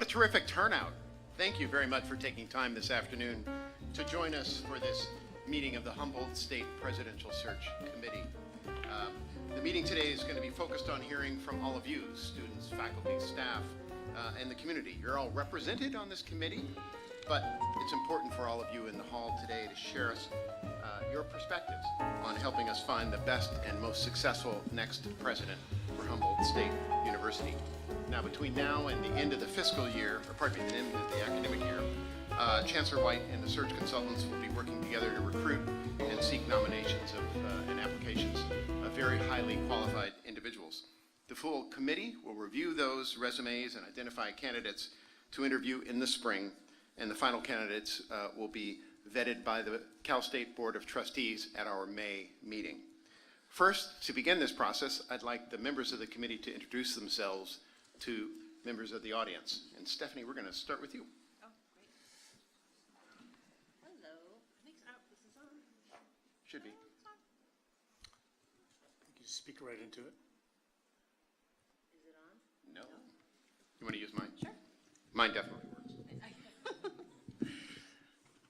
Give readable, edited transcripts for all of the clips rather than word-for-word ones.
terrific turnout. Thank you very much for taking time this afternoon to join us for this meeting of the Humboldt State Presidential Search Committee. The meeting today is going to be focused on hearing from all of you, students, faculty, staff, and the community. You're all represented on this committee, but it's important for all of you in the hall today to share us your perspectives on helping us find the best and most successful next president for Humboldt State University. Now, between now and the end of the fiscal year, or pardon me, the end of the academic year, Chancellor White and the search consultants will be working together to recruit and seek nominations and applications of very highly qualified individuals. The full committee will review those resumes and identify candidates to interview in the spring, and the final candidates will be vetted by the Cal State Board of Trustees at our May meeting. First, to begin this process, I'd like the members of the committee to introduce themselves to members of the audience. And Stephanie, we're going to start with you. Oh, great. Hello. I think this is on. Should be. You speak right into it. Is it on? No. You want to use mine? Sure. Mine definitely works.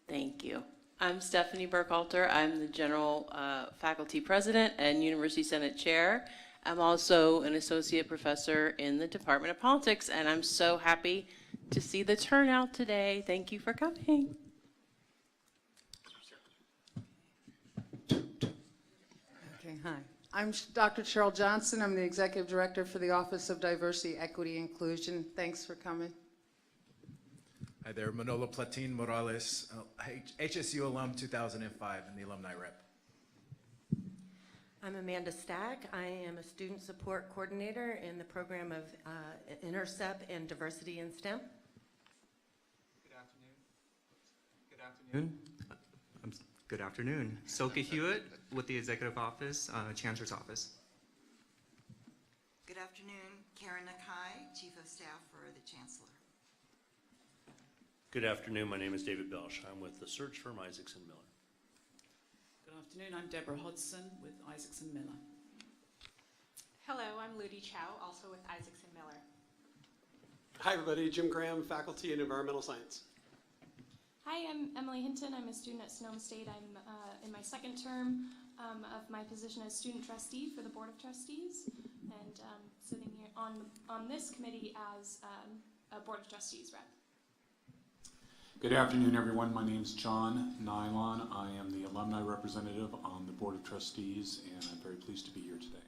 Thank you. I'm Stephanie Burkhalter. I'm the General Faculty President and University Senate Chair. I'm also an Associate Professor in the Department of Politics, and I'm so happy to see the turnout today. Thank you for coming. Okay, hi. I'm Dr. Cheryl Johnson. I'm the Executive Director for the Office of Diversity, Equity, and Inclusion. Thanks for coming. Hi there, Manolo Platin Morales, HSU alum 2005 and the alumni rep. I'm Amanda Stack. I am a student support coordinator in the program of Intercept and Diversity in STEM. Good afternoon. Good afternoon. Soka Hewitt with the Executive Office, Chancellor's Office. Good afternoon. Karen Nakai, Chief of Staff for the Chancellor. Good afternoon. My name is David Belsh. I'm with the search firm Isaacson Miller. Good afternoon. I'm Deborah Hodgson with Isaacson Miller. Hello, I'm Ludi Chow, also with Isaacson Miller. Hi everybody, Jim Graham, Faculty in Environmental Science. Hi, I'm Emily Hinton. I'm a student at Sonoma State. I'm in my second term of my position as student trustee for the Board of Trustees, and sitting here on this committee as a Board of Trustees rep. Good afternoon, everyone. My name is John Nylon. I am the alumni representative on the Board of Trustees, and I'm very pleased to be here today.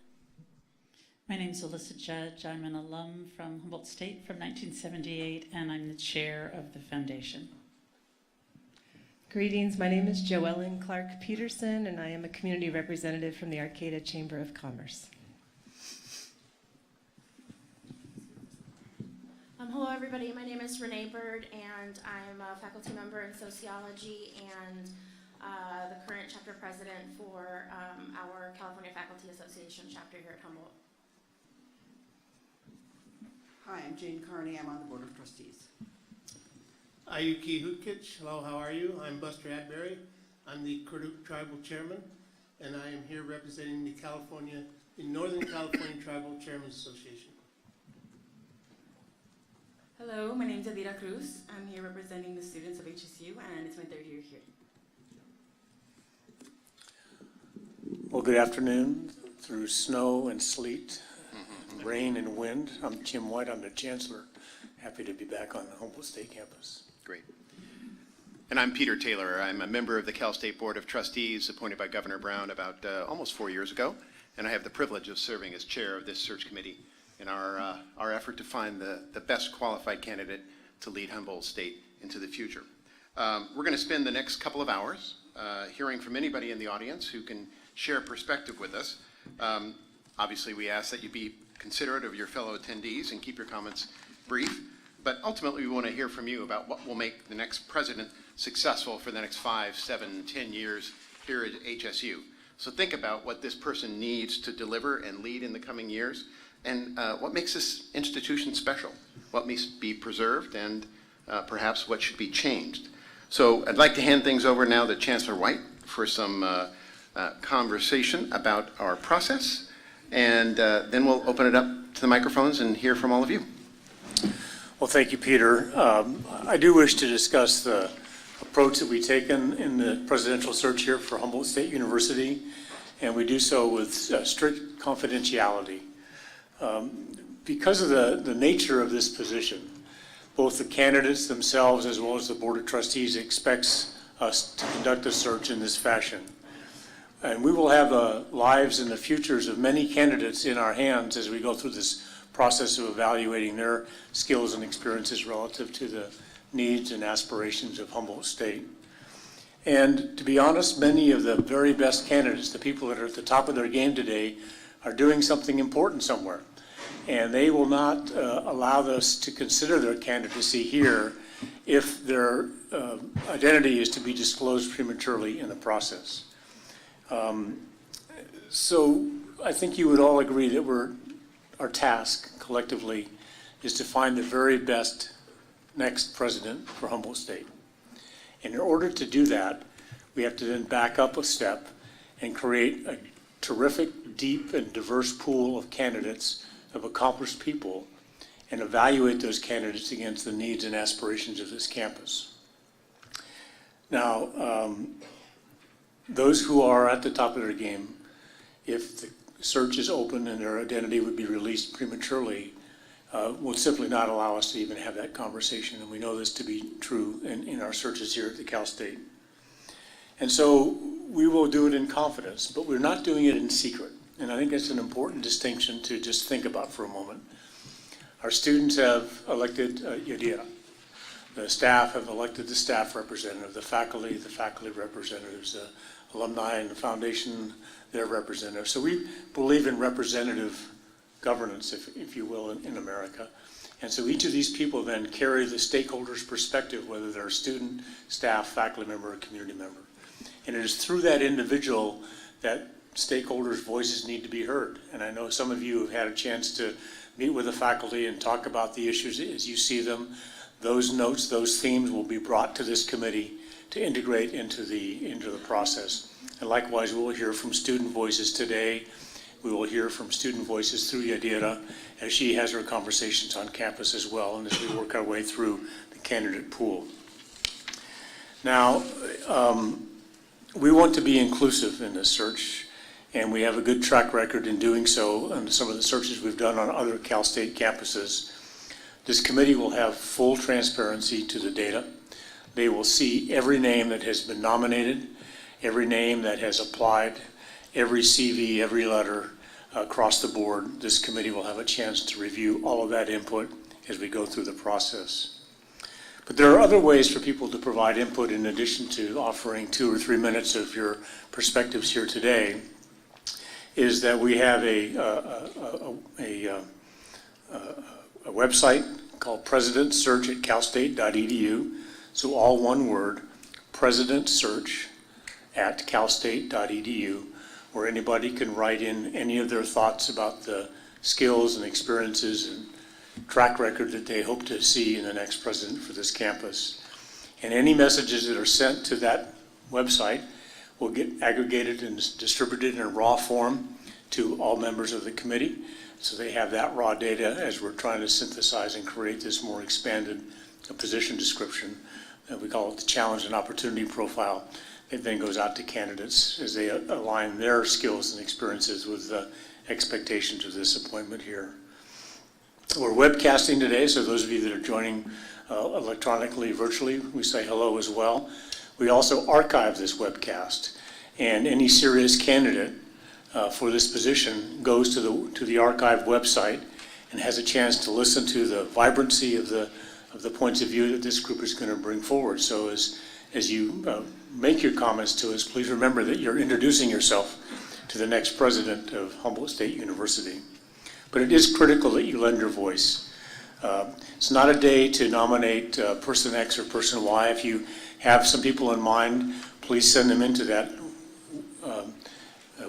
My name is Alyssa Judge. I'm an alum from Humboldt State from 1978, and I'm the chair of the foundation. Greetings. My name is Joellen Clark Peterson, and I am a community representative from the Arcata Chamber of Commerce. Hello everybody, my name is Renee Bird and I'm a faculty member in sociology and the current chapter president for our California Faculty Association chapter here at Humboldt. Hi, I'm Jane Carney. I'm on the Board of Trustees. Ayuki Hutkich, hello, how are you? I'm Buster Atbury. I'm the Kurduk Tribal Chairman, and I am here representing the Northern California Tribal Chairman's Association. Hello, my name is Adira Cruz. I'm here representing the students of HSU, and it's my third year here. Well, good afternoon. Through snow and sleet, rain and wind, I'm Tim White. I'm the Chancellor. Happy to be back on the Humboldt State campus. Great. And I'm Peter Taylor. I'm a member of the Cal State Board of Trustees appointed by Governor Brown about almost 4 years ago, and I have the privilege of serving as chair of this search committee in our effort to find the best qualified candidate to lead Humboldt State into the future. We're going to spend the next couple of hours hearing from anybody in the audience who can share perspective with us. Obviously, we ask that you be considerate of your fellow attendees and keep your comments brief, but ultimately we want to hear from you about what will make the next president successful for the next 5, 7, 10 years here at HSU. So think about what this person needs to deliver and lead in the coming years. And what makes this institution special? What must be preserved and perhaps what should be changed? So I'd like to hand things over now to Chancellor White for some conversation about our process, and then we'll open it up to the microphones and hear from all of you. Well, thank you, Peter. I do wish to discuss the approach that we've taken in the presidential search here for Humboldt State University, and we do so with strict confidentiality. Because of the nature of this position, both the candidates themselves as well as the Board of Trustees expects us to conduct a search in this fashion. And we will have the lives and the futures of many candidates in our hands as we go through this process of evaluating their skills and experiences relative to the needs and aspirations of Humboldt State. And to be honest, many of the very best candidates, the people that are at the top of their game today, are doing something important somewhere. And they will not allow us to consider their candidacy here if their identity is to be disclosed prematurely in the process. So I think you would all agree that our task collectively is to find the very best next president for Humboldt State. And in order to do that, we have to then back up a step and create a terrific, deep, and diverse pool of candidates, of accomplished people, and evaluate those candidates against the needs and aspirations of this campus. Now, those who are at the top of their game, if the search is open and their identity would be released prematurely, will simply not allow us to even have that conversation. And we know this to be true in our searches here at the Cal State. And so we will do it in confidence, but we're not doing it in secret. And I think that's an important distinction to just think about for a moment. Our students have elected Yadira. The staff have elected the staff representative, the faculty representatives, the alumni and the foundation, their representatives. So we believe in representative governance, if you will, in America. And so each of these people then carry the stakeholders' perspective, whether they're a student, staff, faculty member, or community member. And it is through that individual that stakeholders' voices need to be heard. And I know some of you have had a chance to meet with the faculty and talk about the issues as you see them. Those notes, those themes will be brought to this committee to integrate into the process. And likewise, we'll hear from student voices today. We will hear from student voices through Yadira as she has her conversations on campus as well, and as we work our way through the candidate pool. Now, we want to be inclusive in this search, and we have a good track record in doing so on some of the searches we've done on other Cal State campuses. This committee will have full transparency to the data. They will see every name that has been nominated, every name that has applied, every CV, every letter across the board. This committee will have a chance to review all of that input as we go through the process. But there are other ways for people to provide input in addition to offering 2 or 3 minutes of your perspectives here today, is that we have a website called President Search at calstate.edu. So all one word, President Search at calstate.edu, where anybody can write in any of their thoughts about the skills and experiences and track record that they hope to see in the next president for this campus. And any messages that are sent to that website will get aggregated and distributed in a raw form to all members of the committee. So they have that raw data as we're trying to synthesize and create this more expanded position description. We call it the challenge and opportunity profile. It then goes out to candidates as they align their skills and experiences with the expectations of this appointment here. We're webcasting today, so those of you that are joining electronically, virtually, we say hello as well. We also archive this webcast, and any serious candidate for this position goes to the archive website and has a chance to listen to the vibrancy of the points of view that this group is going to bring forward. So as you make your comments to us, please remember that you're introducing yourself to the next president of Humboldt State University. But it is critical that you lend your voice. It's not a day to nominate person X or person Y. If you have some people in mind, please send them into that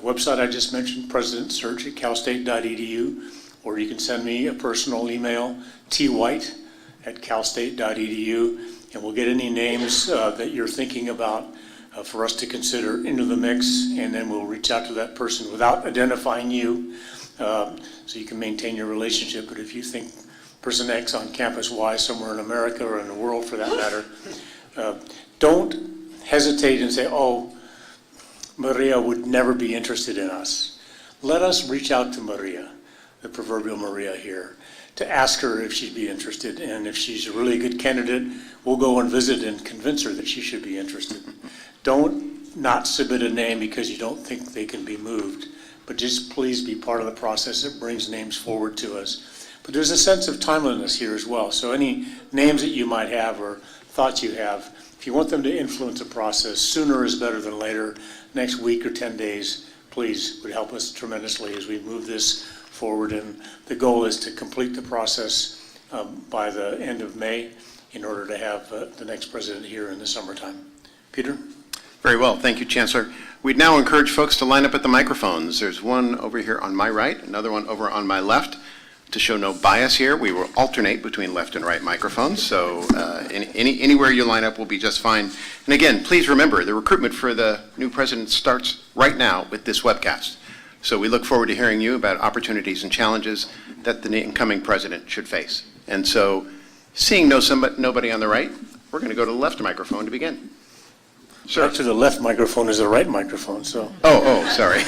website I just mentioned, President Search at calstate.edu, or you can send me a personal email, twhite@calstate.edu, and we'll get any names that you're thinking about for us to consider into the mix, and then we'll reach out to that person without identifying you, so you can maintain your relationship. But if you think person X on campus Y somewhere in America or in the world for that matter, don't hesitate and say, oh, Maria would never be interested in us. Let us reach out to Maria, the proverbial Maria here, to ask her if she'd be interested. And if she's a really good candidate, we'll go and visit and convince her that she should be interested. Don't not submit a name because you don't think they can be moved, but just please be part of the process that brings names forward to us. But there's a sense of timeliness here as well. So any names that you might have or thoughts you have, if you want them to influence the process, sooner is better than later. Next week or 10 days, please, would help us tremendously as we move this forward. And the goal is to complete the process by the end of May in order to have the next president here in the summertime. Peter? Very well. Thank you, Chancellor. We'd now encourage folks to line up at the microphones. There's one over here on my right, another one over on my left. To show no bias here, we will alternate between left and right microphones, so anywhere you line up will be just fine. And again, please remember, the recruitment for the new president starts right now with this webcast. So we look forward to hearing you about opportunities and challenges that the incoming president should face. And so, seeing nobody on the right, we're going to go to the left microphone to begin. Sure. Actually, the left microphone is the right microphone, so. Oh, sorry.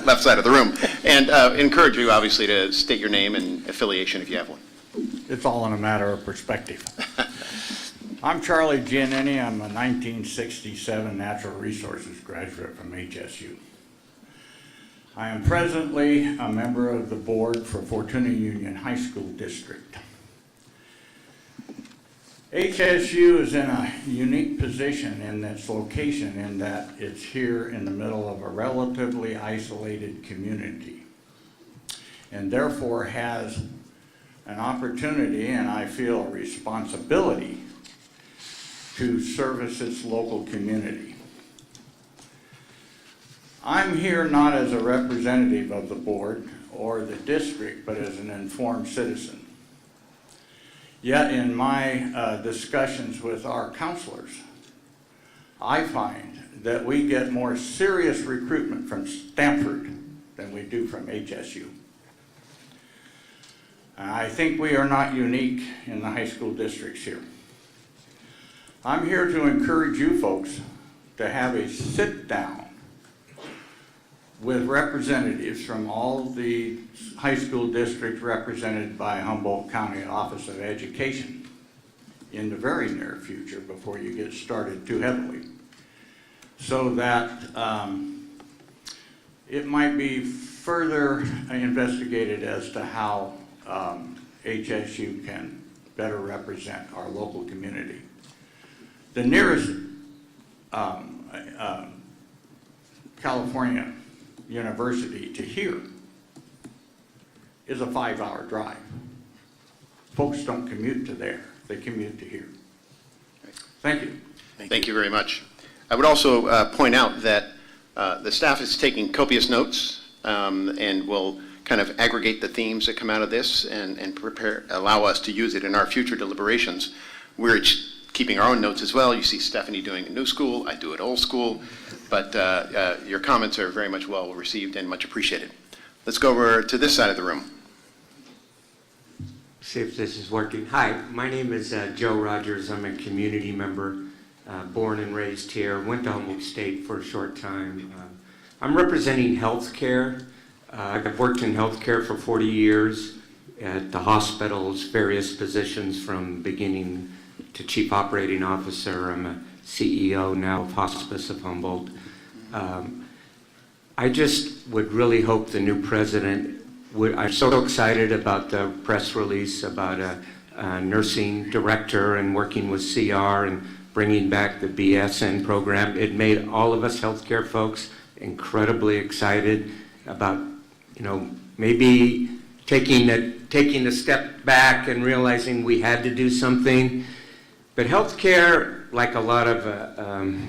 Left side of the room. And encourage you, obviously, to state your name and affiliation if you have one. It's all in a matter of perspective. I'm Charlie Giannini. I'm a 1967 Natural Resources graduate from HSU. I am presently a member of the board for Fortuna Union High School District. HSU is in a unique position in its location in that it's here in the middle of a relatively isolated community and therefore has an opportunity and I feel a responsibility to service its local community. I'm here not as a representative of the board or the district, but as an informed citizen. Yet in my discussions with our counselors, I find that we get more serious recruitment from Stanford than we do from HSU. I think we are not unique in the high school districts here. I'm here to encourage you folks to have a sit down with representatives from all the high school districts represented by Humboldt County Office of Education in the very near future before you get started too heavily, so that it might be further investigated as to how HSU can better represent our local community. The nearest California university to here is a 5-hour drive. Folks don't commute to there, they commute to here. Thank you. Thank you very much. I would also point out that the staff is taking copious notes and will kind of aggregate the themes that come out of this and allow us to use it in our future deliberations. We're keeping our own notes as well. You see Stephanie doing it new school, I do it old school, but your comments are very much well received and much appreciated. Let's go over to this side of the room. See if this is working. Hi, my name is Joe Rogers. I'm a community member, born and raised here. Went to Humboldt State for a short time. I'm representing healthcare. I've worked in healthcare for 40 years at the hospitals, various positions from beginning to chief operating officer. I'm a CEO now of Hospice of Humboldt. I just would really hope the new president I'm so excited about the press release about a nursing director and working with CR and bringing back the BSN program. It made all of us healthcare folks incredibly excited about, maybe taking a step back and realizing we had to do something. But healthcare, like a lot of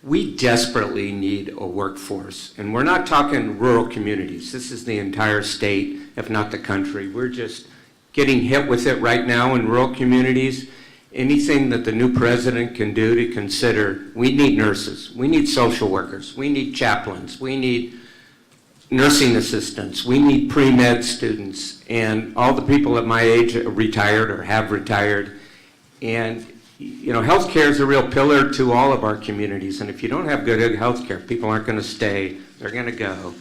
we desperately need a workforce. And we're not talking rural communities. This is the entire state, if not the country. We're just getting hit with it right now in rural communities. Anything that the new president can do to consider, we need nurses, we need social workers, we need chaplains, we need nursing assistants. We need pre-med students. And all the people at my age are retired or have retired. And, you know, healthcare is a real pillar to all of our communities. And if you don't have good healthcare, people aren't going to stay. They're going to go.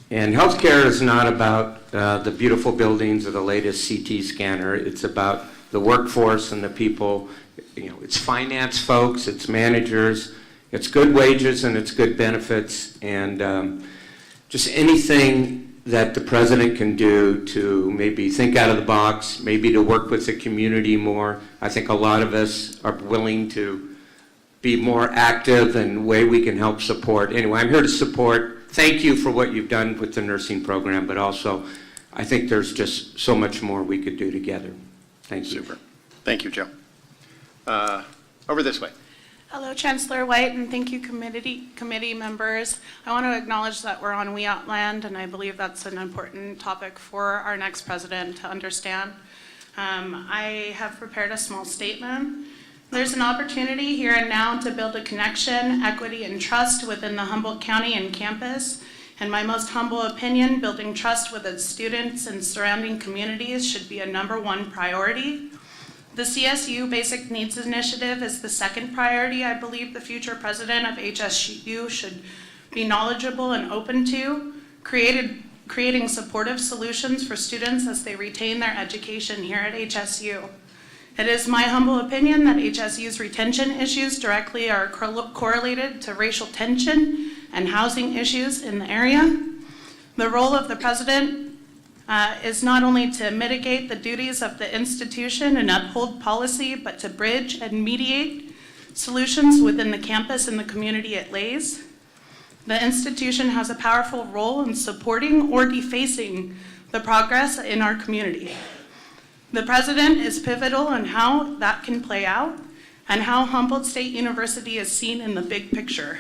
And healthcare is not about the beautiful buildings or the latest CT scanner. It's about the workforce and the people. You know, it's finance folks, it's managers, it's good wages and it's good benefits, and just anything that the president can do to maybe think out of the box, maybe to work with the community more. I think a lot of us are willing to be more active in the way we can help support. Anyway, I'm here to support. Thank you for what you've done with the nursing program, but also I think there's just so much more we could do together. Thank you. Super. Thank you, Joe. Over this way. Hello, Chancellor White, and thank you, committee members. I want to acknowledge that we're on Wiyot land, and I believe that's an important topic for our next president to understand. I have prepared a small statement. There's an opportunity here and now to build a connection, equity, and trust within the Humboldt County and campus. In my most humble opinion, building trust with its students and surrounding communities should be a #1 priority. The CSU Basic Needs Initiative is the second priority I believe the future president of HSU should be knowledgeable and open to, creating supportive solutions for students as they retain their education here at HSU. It is my humble opinion that HSU's retention issues directly are correlated to racial tension and housing issues in the area. The role of the president is not only to mitigate the duties of the institution and uphold policy, but to bridge and mediate solutions within the campus and the community it lays. The institution has a powerful role in supporting or defacing the progress in our community. The president is pivotal in how that can play out and how Humboldt State University is seen in the big picture.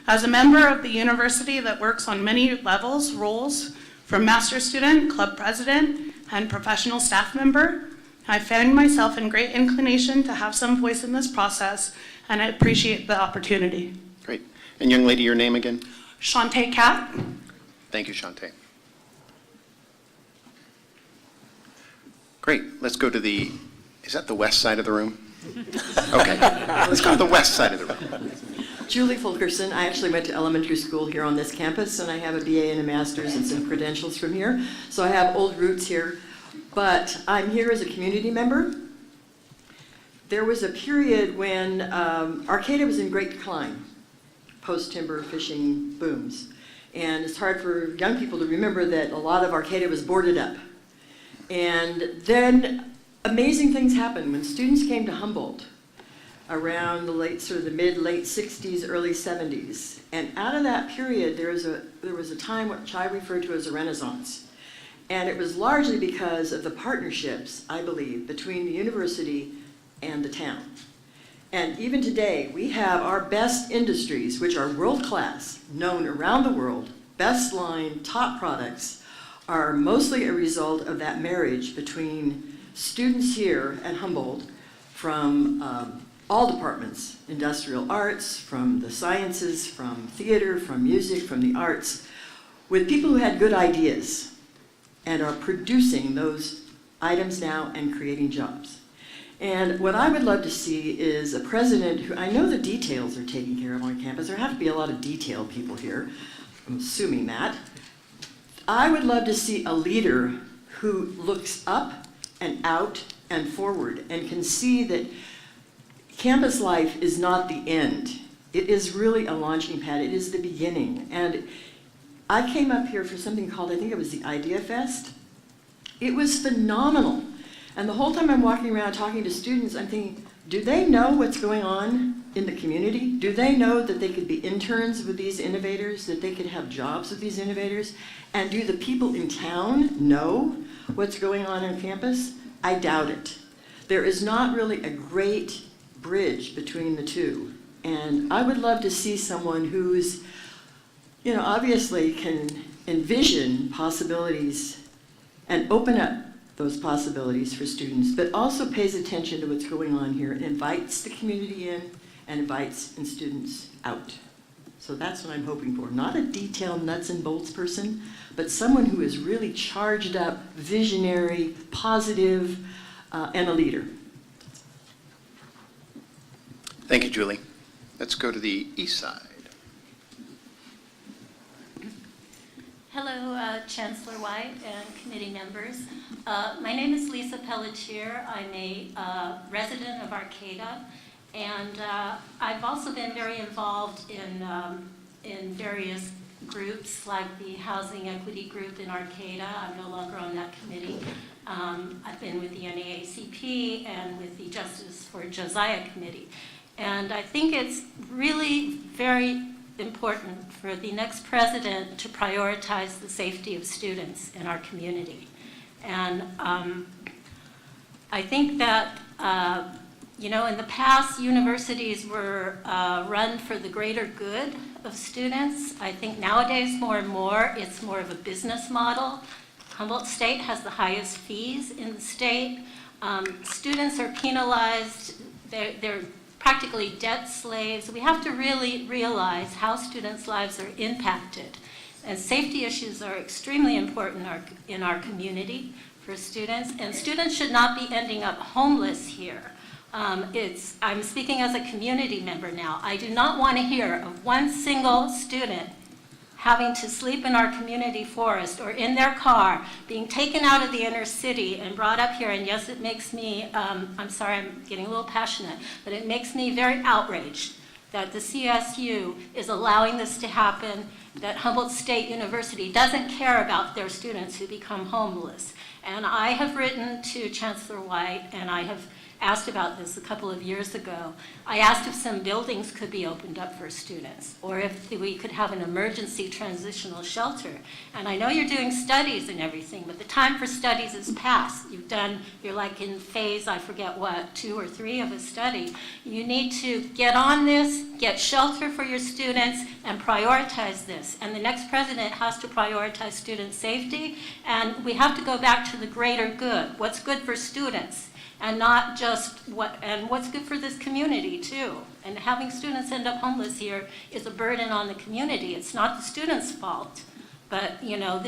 As a member of the university that works on many levels, roles, from master student, club president, and professional staff member, I find myself in great inclination to have some voice in this process, and I appreciate the opportunity. Great. And young lady, your name again? Shantae Cat. Thank you, Shantae. Great. Let's go to the, is that the west side of the room? Okay. Let's go to the west side of the room. Julie Fulkerson. I actually went to elementary school here on this campus, and I have a BA and a master's and some credentials from here. So I have old roots here, but I'm here as a community member. There was a period when Arcata was in great decline, post-timber fishing booms. And it's hard for young people to remember that a lot of Arcata was boarded up. And then amazing things happened when students came to Humboldt around the mid-late 60s, early 70s. And out of that period, there was a time which I refer to as a renaissance. And it was largely because of the partnerships, I believe, between the university and the town. And even today, we have our best industries, which are world-class, known around the world, best line, top products, are mostly a result of that marriage between students here at Humboldt from all departments, industrial arts, from the sciences, from theater, from music, from the arts, with people who had good ideas and are producing those items now and creating jobs. And what I would love to see is a president who, I know the details are taken care of on campus. There have to be a lot of detail people here. I'm assuming that. I would love to see a leader who looks up and out and forward and can see that campus life is not the end. It is really a launching pad. It is the beginning. And I came up here for something called, I think it was the Idea Fest. It was phenomenal. And the whole time I'm walking around talking to students, I'm thinking, do they know what's going on in the community? Do they know that they could be interns with these innovators, that they could have jobs with these innovators? And do the people in town know what's going on campus? I doubt it. There is not really a great bridge between the two. And I would love to see someone who's, obviously can envision possibilities and open up those possibilities for students, but also pays attention to what's going on here and invites the community in and invites students out. So that's what I'm hoping for. Not a detailed nuts and bolts person, but someone who is really charged up, visionary, positive, and a leader. Thank you, Julie. Let's go to the east side. Hello, Chancellor White and committee members. My name is Lisa Pelletier. I'm a resident of Arcata, and I've also been very involved in various groups like the Housing Equity Group in Arcata. I'm no longer on that committee. I've been with the NAACP and with the Justice for Josiah Committee. And I think it's really very important for the next president to prioritize the safety of students in our community. And I think that, you know, in the past, universities were run for the greater good of students. I think nowadays, more and more, it's more of a business model. Humboldt State has the highest fees in the state. Students are penalized. They're practically debt slaves. We have to really realize how students' lives are impacted. And safety issues are extremely important in our community for students. And students should not be ending up homeless here. I'm speaking as a community member now. I do not want to hear of one single student having to sleep in our community forest or in their car, being taken out of the inner city and brought up here. And yes, it makes me, I'm sorry, I'm getting a little passionate, but it makes me very outraged that the CSU is allowing this to happen, that Humboldt State University doesn't care about their students who become homeless. And I have written to Chancellor White, and I have asked about this a couple of years ago. I asked if some buildings could be opened up for students, or if we could have an emergency transitional shelter. And I know you're doing studies and everything, but the time for studies is past. You're like in phase, I forget what, 2 or 3 of a study. You need to get on this, get shelter for your students, and prioritize this. And the next president has to prioritize student safety, and we have to go back to the greater good. What's good for students? And not just what's good for this community too. And having students end up homeless here is a burden on the community. It's not the students' fault, but you know,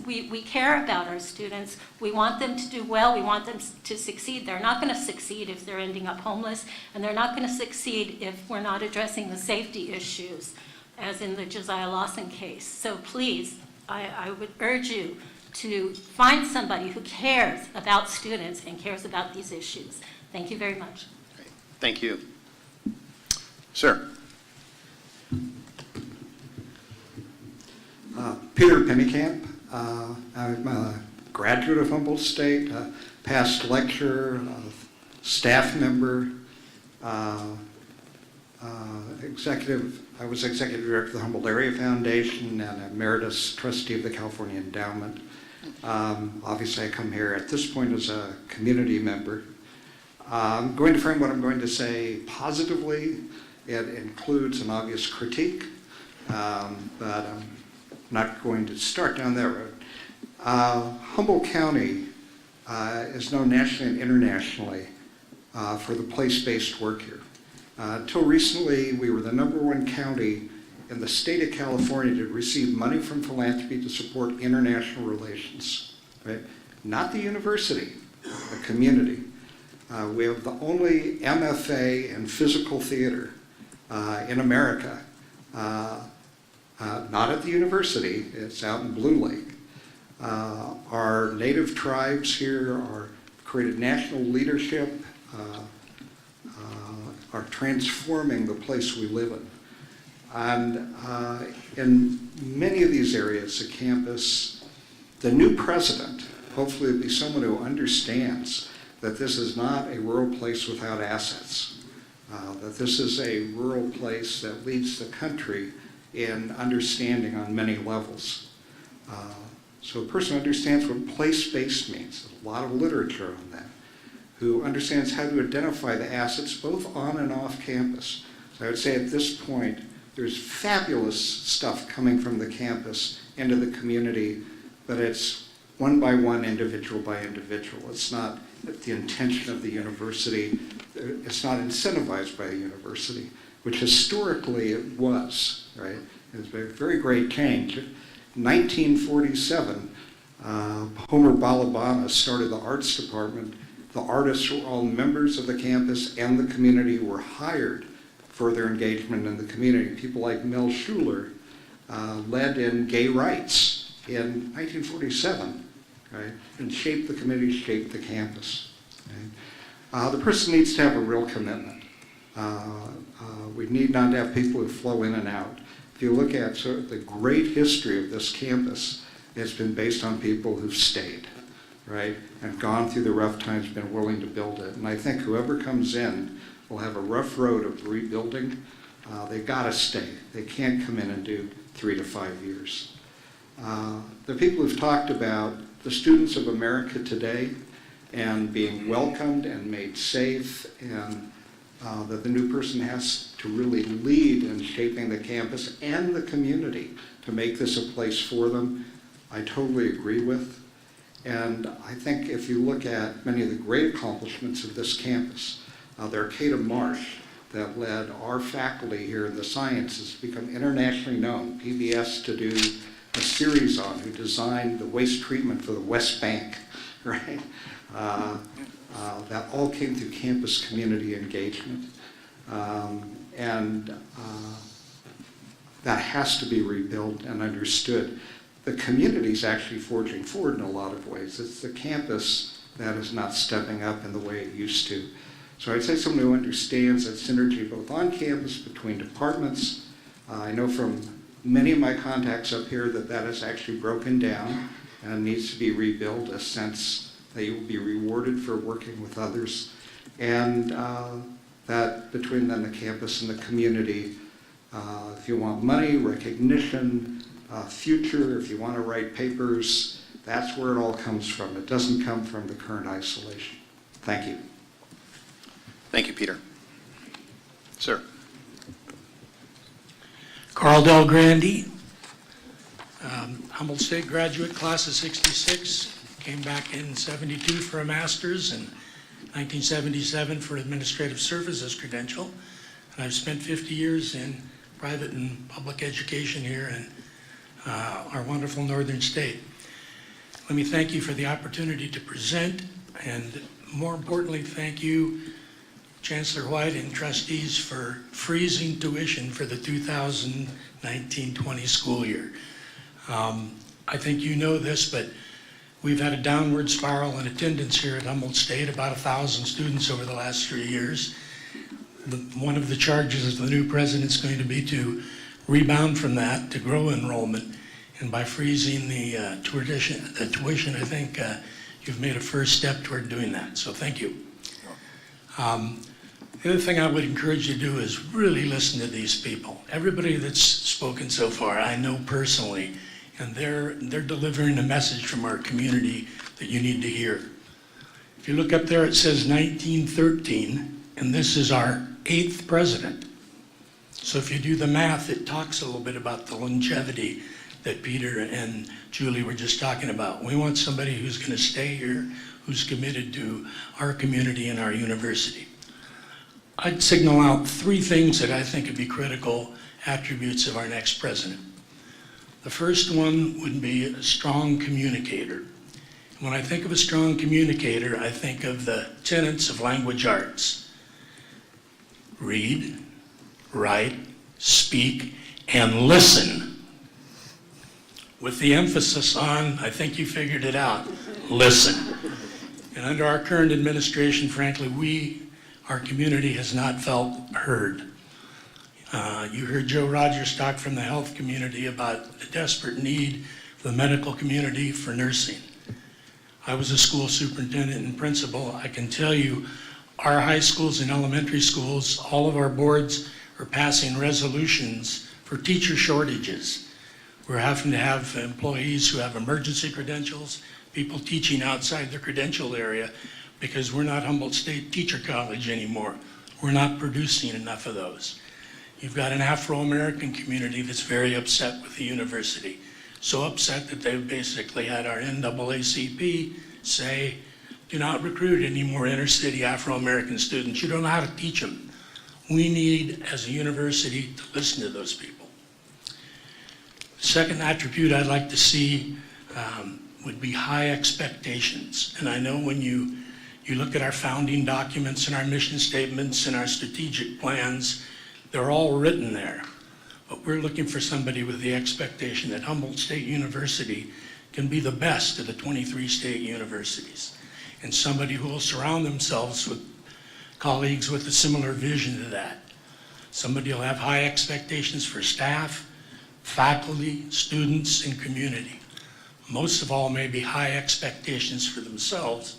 we care about our students. We want them to do well. We want them to succeed. They're not going to succeed if they're ending up homeless, and they're not going to succeed if we're not addressing the safety issues, as in the Josiah Lawson case. So please, I would urge you to find somebody who cares about students and cares about these issues. Thank you very much. Great. Thank you. Sir. Peter Pennycamp. I'm a graduate of Humboldt State, a past lecturer, staff member, I was executive director of the Humboldt Area Foundation and emeritus trustee of the California Endowment. Obviously, I come here at this point as a community member. I'm going to frame what I'm going to say positively. It includes an obvious critique, but I'm not going to start down that road. Humboldt County is known nationally and internationally for the place-based work here. Until recently, we were the #1 county in the state of California to receive money from philanthropy to support international relations, right? Not the university, the community. We have the only MFA in physical theater in America, not at the university, it's out in Blue Lake. Our native tribes here are created national leadership, are transforming the place we live in. And in many of these areas, the campus, the new president, hopefully will be someone who understands that this is not a rural place without assets, that this is a rural place that leads the country in understanding on many levels. So a person who understands what place-based means, a lot of literature on that, who understands how to identify the assets both on and off campus. So I would say at this point, there's fabulous stuff coming from the campus into the community, but it's one by one, individual by individual. It's not the intention of the university. It's not incentivized by the university. which historically it was, right? It was a very great change. 1947, Homer Balabana started the arts department. The artists were all members of the campus, and the community were hired for their engagement in the community. People like Mel Schuler led in gay rights in 1947, right? And shaped the community, shaped the campus. Right? The person needs to have a real commitment. We need not to have people who flow in and out. If you look at sort of the great history of this campus, it's been based on people who've stayed, right? And gone through the rough times, been willing to build it. And I think whoever comes in will have a rough road of rebuilding. They've got to stay. They can't come in and do 3 to 5 years. The people who've talked about the students of America today and being welcomed and made safe, and that the new person has to really lead in shaping the campus and the community to make this a place for them, I totally agree with. And I think if you look at many of the great accomplishments of this campus, the Arcata Marsh that led our faculty here in the sciences to become internationally known, PBS to do a series on, who designed the waste treatment for the West Bank, right? That all came through campus community engagement. That has to be rebuilt and understood. The community's actually forging forward in a lot of ways. It's the campus that is not stepping up in the way it used to. So I'd say someone who understands that synergy both on campus, between departments. I know from many of my contacts up here that that is actually broken down and needs to be rebuilt, a sense that you will be rewarded for working with others. And that between then the campus and the community, if you want money, recognition, future, if you want to write papers, that's where it all comes from. It doesn't come from the current isolation. Thank you. Thank you, Peter. Sir. Carl Del Grande, Humboldt State graduate, class of '66, came back in '72 for a master's and 1977 for administrative services credential. And I've spent 50 years in private and public education here in our wonderful northern state. Let me thank you for the opportunity to present, and more importantly, thank you, Chancellor White and trustees, for freezing tuition for the 2019-20 school year. I think you know this, but we've had a downward spiral in attendance here at Humboldt State, about 1,000 students over the last 3 years. One of the charges of the new president's going to be to rebound from that, to grow enrollment, and by freezing the tuition, I think you've made a first step toward doing that, so thank you. The other thing I would encourage you to do is really listen to these people. Everybody that's spoken so far, I know personally, and they're delivering a message from our community that you need to hear. If you look up there, it says 1913, and this is our 8th president. So if you do the math, it talks a little bit about the longevity that Peter and Julie were just talking about. We want somebody who's going to stay here, who's committed to our community and our university. I'd signal out 3 things that I think would be critical attributes of our next president. The first one would be a strong communicator. When I think of a strong communicator, I think of the tenets of language arts. Read, write, speak, and listen. With the emphasis on, I think you figured it out, listen. And under our current administration, frankly, our community has not felt heard. You heard Joe Rogers talk from the health community about the desperate need for the medical community for nursing. I was a school superintendent and principal. I can tell you, our high schools and elementary schools, all of our boards are passing resolutions for teacher shortages. We're having to have employees who have emergency credentials, people teaching outside the credential area, because we're not Humboldt State Teacher College anymore. We're not producing enough of those. You've got an Afro-American community that's very upset with the university. So upset that they've basically had our NAACP say, do not recruit any more inner city Afro-American students. You don't know how to teach them. We need, as a university, to listen to those people. The second attribute I'd like to see would be high expectations. And I know when you look at our founding documents and our mission statements and our strategic plans, they're all written there. But we're looking for somebody with the expectation that Humboldt State University can be the best of the 23 state universities, and somebody who will surround themselves with colleagues with a similar vision to that. Somebody will have high expectations for staff, faculty, students, and community. Most of all, maybe high expectations for themselves.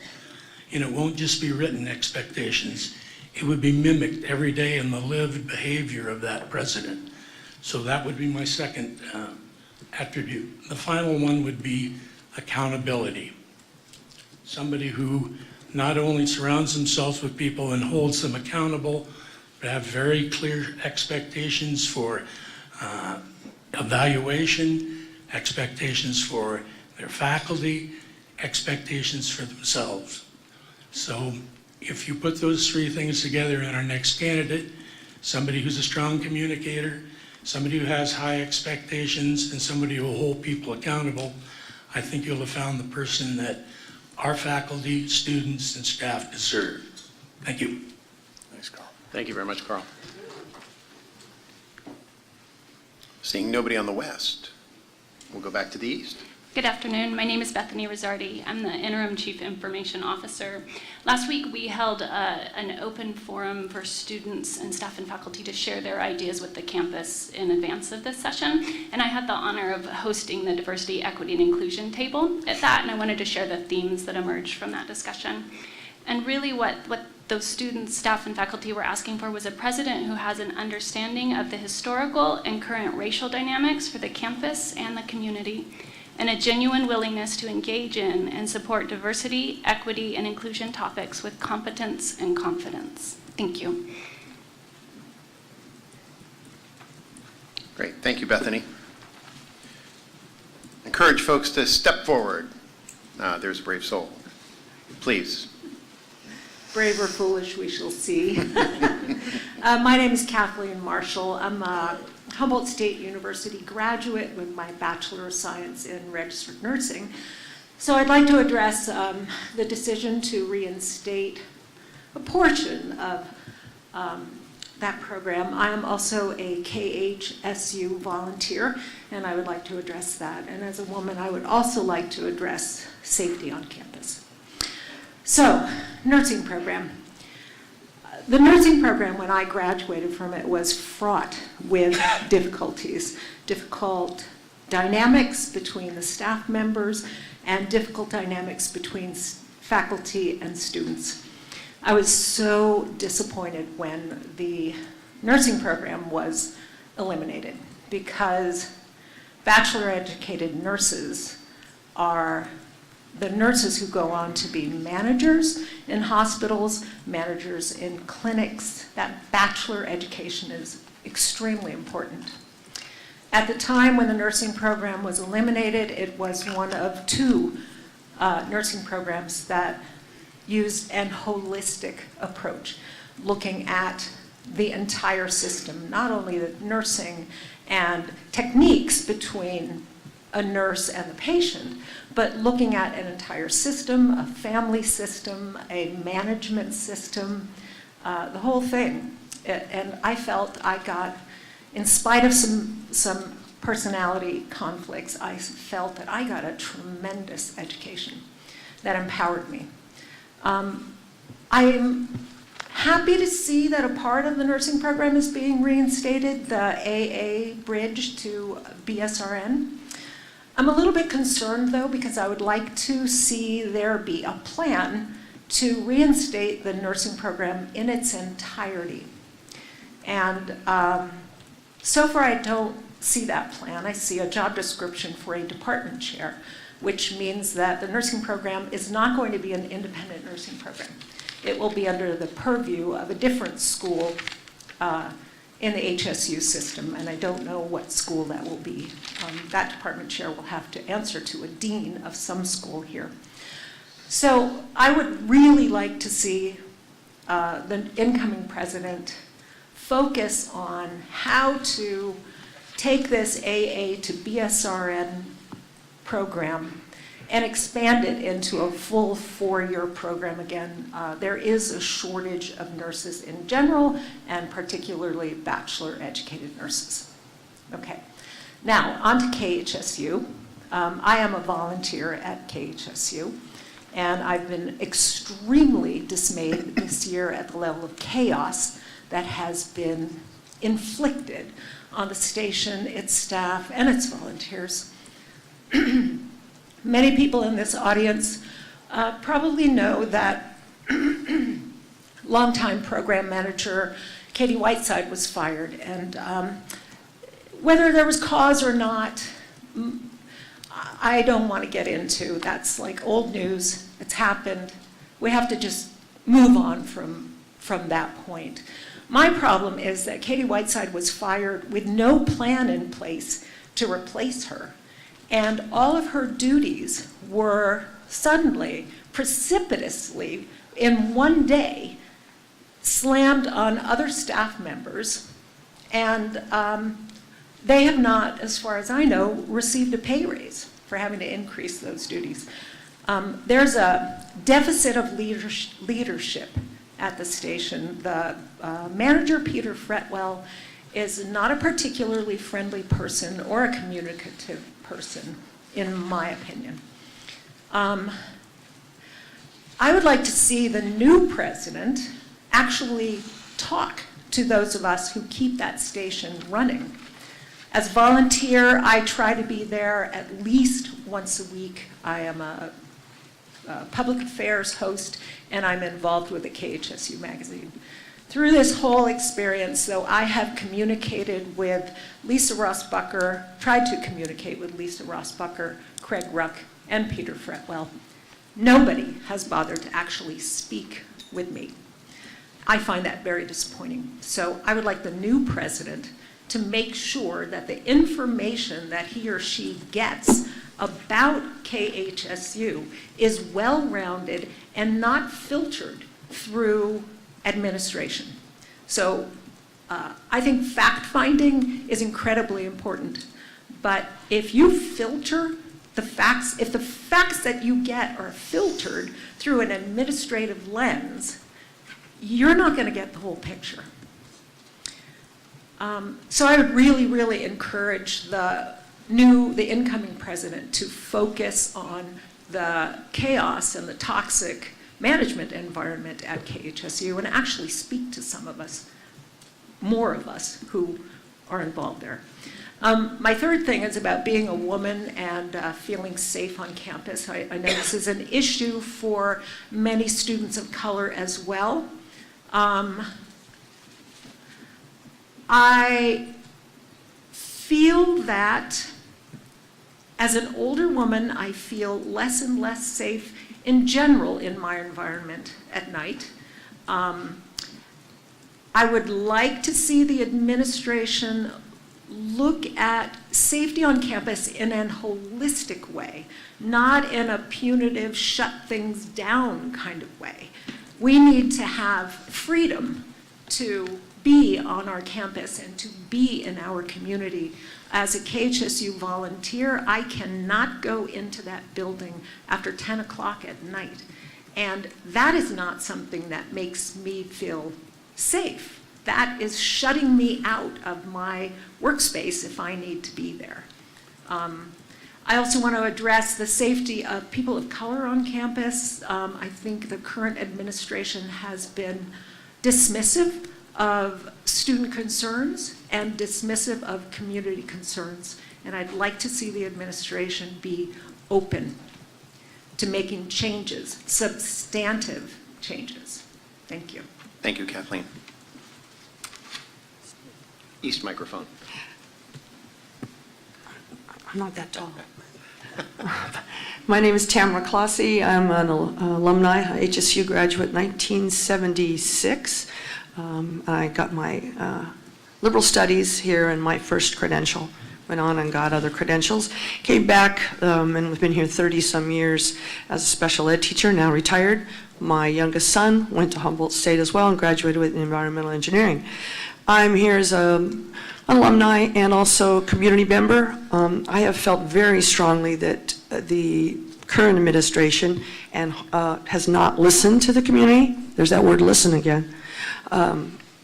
And it won't just be written expectations. It would be mimicked every day in the lived behavior of that president. So that would be my second attribute. The final one would be accountability. Somebody who not only surrounds themselves with people and holds them accountable, but have very clear expectations for evaluation, expectations for their faculty, expectations for themselves. So if you put those three things together in our next candidate, somebody who's a strong communicator, somebody who has high expectations, and somebody who will hold people accountable, I think you'll have found the person that our faculty, students, and staff deserve. Thank you. Thanks, Carl. Thank you very much, Carl. Seeing nobody on the west, we'll go back to the east. Good afternoon. My name is Bethany Rosardi. I'm the Interim Chief Information Officer. Last week, we held an open forum for students and staff and faculty to share their ideas with the campus in advance of this session. And I had the honor of hosting the Diversity, Equity, and Inclusion table at that, and I wanted to share the themes that emerged from that discussion. And really what those students, staff, and faculty were asking for was a president who has an understanding of the historical and current racial dynamics for the campus and the community, and a genuine willingness to engage in and support diversity, equity, and inclusion topics with competence and confidence. Thank you. Great, thank you, Bethany. Encourage folks to step forward. There's a brave soul. Please. Brave or foolish, we shall see. My name is Kathleen Marshall. I'm a Humboldt State University graduate with my Bachelor of Science in Registered Nursing. So I'd like to address the decision to reinstate a portion of that program. I am also a KHSU volunteer, and I would like to address that. And as a woman, I would also like to address safety on campus. So, nursing program. The nursing program, when I graduated from it, was fraught with difficulties, difficult dynamics between the staff members and difficult dynamics between faculty and students. I was so disappointed when the nursing program was eliminated because bachelor-educated nurses are the nurses who go on to be managers in hospitals, managers in clinics. That bachelor education is extremely important. At the time when the nursing program was eliminated, it was one of two nursing programs that used an holistic approach, looking at the entire system, not only the nursing and techniques between a nurse and the patient, but looking at an entire system, a family system, a management system, the whole thing. And I felt I got, in spite of some personality conflicts, I felt that I got a tremendous education that empowered me. I'm happy to see that a part of the nursing program is being reinstated, the AA bridge to BSRN. I'm a little bit concerned, though, because I would like to see there be a plan to reinstate the nursing program in its entirety. And so far, I don't see that plan. I see a job description for a department chair, which means that the nursing program is not going to be an independent nursing program. It will be under the purview of a different school in the HSU system, and I don't know what school that will be. That department chair will have to answer to a dean of some school here. So I would really like to see the incoming president focus on how to take this AA to BSRN program and expand it into a full 4-year program again. There is a shortage of nurses in general, and particularly bachelor-educated nurses. Okay, now on to KHSU. I am a volunteer at KHSU, and I've been extremely dismayed this year at the level of chaos that has been inflicted on the station, its staff, and its volunteers. Many people in this audience probably know that longtime program manager Katie Whiteside was fired, and whether there was cause or not, I don't want to get into. That's like old news. It's happened. We have to just move on from that point. My problem is that Katie Whiteside was fired with no plan in place to replace her. And all of her duties were suddenly, precipitously, in one day, slammed on other staff members. And they have not, as far as I know, received a pay raise for having to increase those duties. There's a deficit of leadership at the station. The manager, Peter Fretwell, is not a particularly friendly person or a communicative person, in my opinion. I would like to see the new president actually talk to those of us who keep that station running. As volunteer, I try to be there at least once a week. I am a public affairs host, and I'm involved with the KHSU magazine. Through this whole experience, though, I have communicated with Lisa Rossbucker, tried to communicate with Lisa Rossbucker, Craig Ruck, and Peter Fretwell. Nobody has bothered to actually speak with me. I find that very disappointing. So I would like the new president to make sure that the information that he or she gets about KHSU is well-rounded and not filtered through administration. So I think fact-finding is incredibly important, but if you filter the facts, if the facts that you get are filtered through an administrative lens, you're not going to get the whole picture. So I would really, really encourage the incoming president to focus on the chaos and the toxic management environment at KHSU and actually speak to some of us, more of us who are involved there. My third thing is about being a woman and feeling safe on campus. I know this is an issue for many students of color as well. I feel that as an older woman, I feel less and less safe in general in my environment at night. I would like to see the administration look at safety on campus in a holistic way, not in a punitive, shut things down kind of way. We need to have freedom to be on our campus and to be in our community. As a KHSU volunteer, I cannot go into that building after 10 o'clock at night. And that is not something that makes me feel safe. That is shutting me out of my workspace if I need to be there. I also want to address the safety of people of color on campus. I think the current administration has been dismissive of student concerns and dismissive of community concerns. And I'd like to see the administration be open to making changes, substantive changes. Thank you. Thank you, Kathleen. East microphone. I'm not that tall. My name is Tamara Clossy. I'm an alumni, HSU graduate 1976. I got my liberal studies here in my first credential went on and got other credentials, came back and have been here 30-some years as a special ed teacher, now retired. My youngest son went to Humboldt State as well and graduated with environmental engineering. I'm here as an alumni and also community member. I have felt very strongly that the current administration has not listened to the community. There's that word listen again.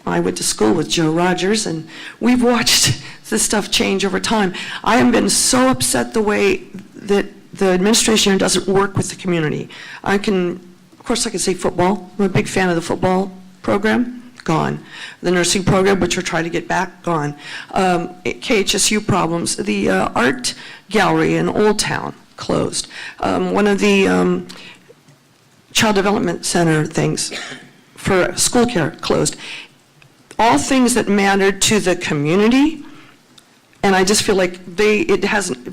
I went to school with Joe Rogers, and we've watched this stuff change over time. I have been so upset the way that the administration doesn't work with the community. Of course I can say football. I'm a big fan of the football program, gone. The nursing program, which we're trying to get back, gone. KHSU problems. The art gallery in Old Town, closed. One of the child development center things for school care, closed. All things that mattered to the community, and I just feel like it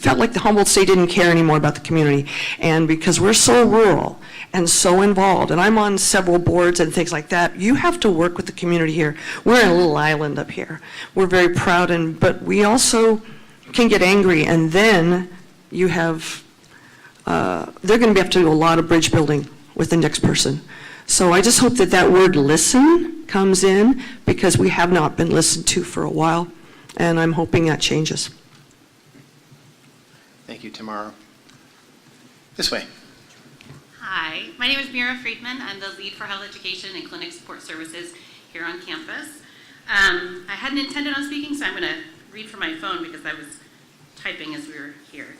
felt like the Humboldt State didn't care anymore about the community. And because we're so rural and so involved, and I'm on several boards and things like that, you have to work with the community here. We're in a little island up here. We're very proud, but we also can get angry, and then you have, they're going to have to do a lot of bridge building with the next person. So I just hope that that word listen comes in, because we have not been listened to for a while, and I'm hoping that changes. Thank you, Tamara. This way. Hi, my name is Mira Friedman. I'm the lead for health education and clinic support services here on campus. I hadn't intended on speaking, so I'm going to read from my phone because I was typing as we were here.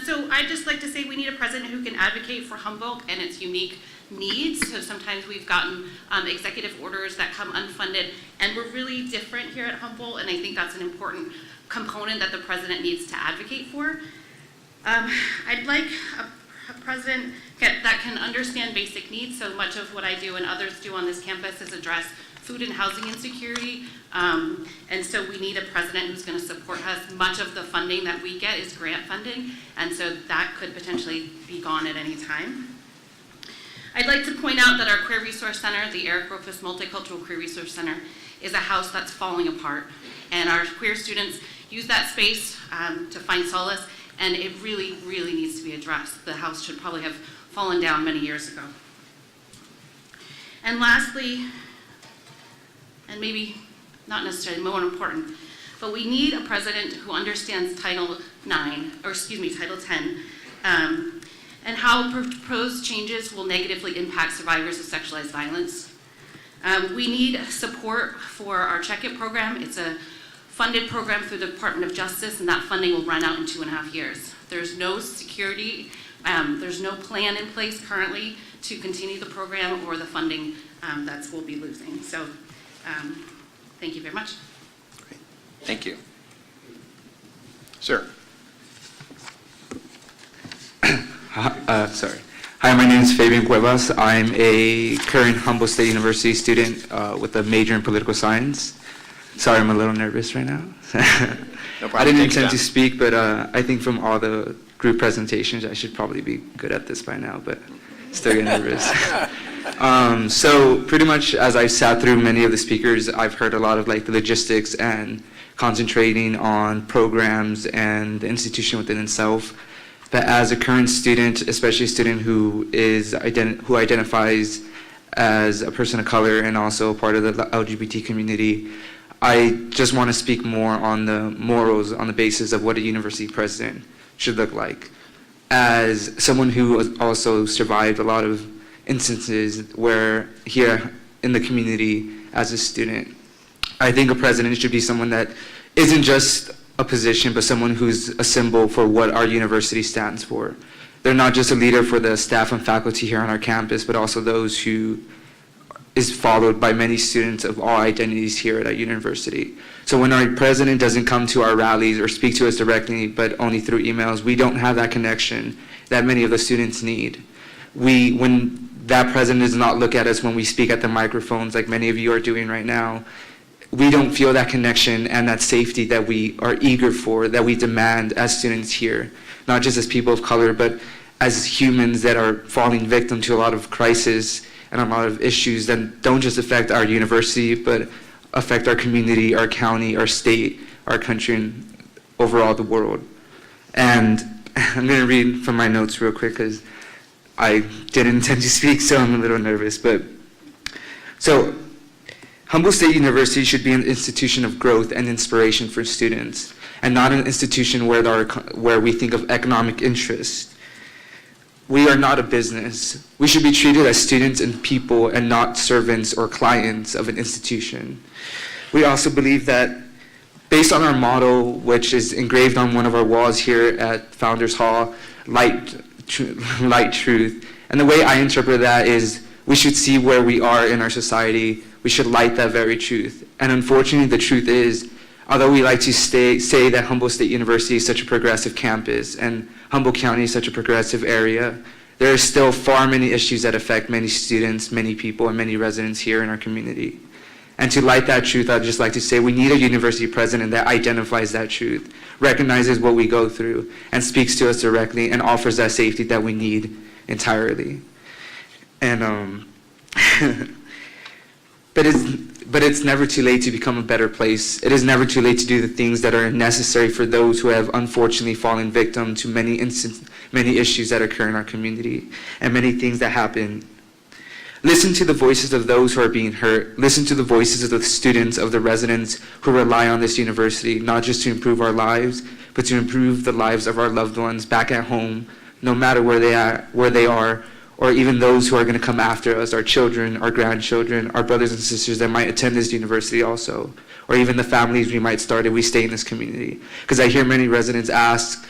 So I'd just like to say we need a president who can advocate for Humboldt and its unique needs. So sometimes we've gotten executive orders that come unfunded, and we're really different here at Humboldt, and I think that's an important component that the president needs to advocate for. I'd like a president that can understand basic needs. So much of what I do and others do on this campus is address food and housing insecurity, and so we need a president who's going to support us. Much of the funding that we get is grant funding, and so that could potentially be gone at any time. I'd like to point out that our Queer Resource Center, the Eric Rofus Multicultural Queer Resource Center, is a house that's falling apart, and our queer students use that space to find solace, and it really, really needs to be addressed. The house should probably have fallen down many years ago. And lastly, and maybe not necessarily more important, but we need a president who understands Title 10, and how proposed changes will negatively impact survivors of sexualized violence. We need support for our Check-It program. It's a funded program through the Department of Justice, and that funding will run out in 2.5 years. There's no security, there's no plan in place currently to continue the program or the funding that we'll be losing. So thank you very much. Great. Thank you. Sir. Hi, my name is Fabian Cuevas. I'm a current Humboldt State University student with a major in political science. Sorry, I'm a little nervous right now. No problem. I didn't intend to speak, but I think from all the group presentations, I should probably be good at this by now, but still get nervous. So pretty much as I've sat through many of the speakers, I've heard a lot of like the logistics and concentrating on programs and the institution within itself. But as a current student, especially a student who identifies as a person of color and also part of the LGBT community, I just want to speak more on the morals on the basis of what a university president should look like. As someone who also survived a lot of instances where here in the community as a student, I think a president should be someone that isn't just a position, but someone who's a symbol for what our university stands for. They're not just a leader for the staff and faculty here on our campus, but also those who is followed by many students of all identities here at our university. So when our president doesn't come to our rallies or speak to us directly, but only through emails, we don't have that connection that many of the students need. When that president does not look at us when we speak at the microphones like many of you are doing right now, we don't feel that connection and that safety that we are eager for, that we demand as students here, not just as people of color, but as humans that are falling victim to a lot of crisis and a lot of issues that don't just affect our university, but affect our community, our county, our state, our country, and overall the world. And I'm going to read from my notes real quick because I didn't intend to speak, so I'm a little nervous. So Humboldt State University should be an institution of growth and inspiration for students, and not an institution where we think of economic interest. We are not a business. We should be treated as students and people and not servants or clients of an institution. We also believe that based on our motto, which is engraved on one of our walls here at Founders Hall, light, truth, and the way I interpret that is we should see where we are in our society. We should light that very truth. And unfortunately, the truth is, although we like to say that Humboldt State University is such a progressive campus and Humboldt County is such a progressive area, there are still far many issues that affect many students, many people, and many residents here in our community. And to light that truth, I'd just like to say we need a university president that identifies that truth, recognizes what we go through, and speaks to us directly and offers that safety that we need entirely. And but it's never too late to become a better place. It is never too late to do the things that are necessary for those who have unfortunately fallen victim to many issues that occur in our community and many things that happen. Listen to the voices of those who are being hurt. Listen to the voices of the students, of the residents who rely on this university, not just to improve our lives, but to improve the lives of our loved ones back at home, no matter where they are, or even those who are going to come after us, our children, our grandchildren, our brothers and sisters that might attend this university also, or even the families we might start if we stay in this community. Because I hear many residents ask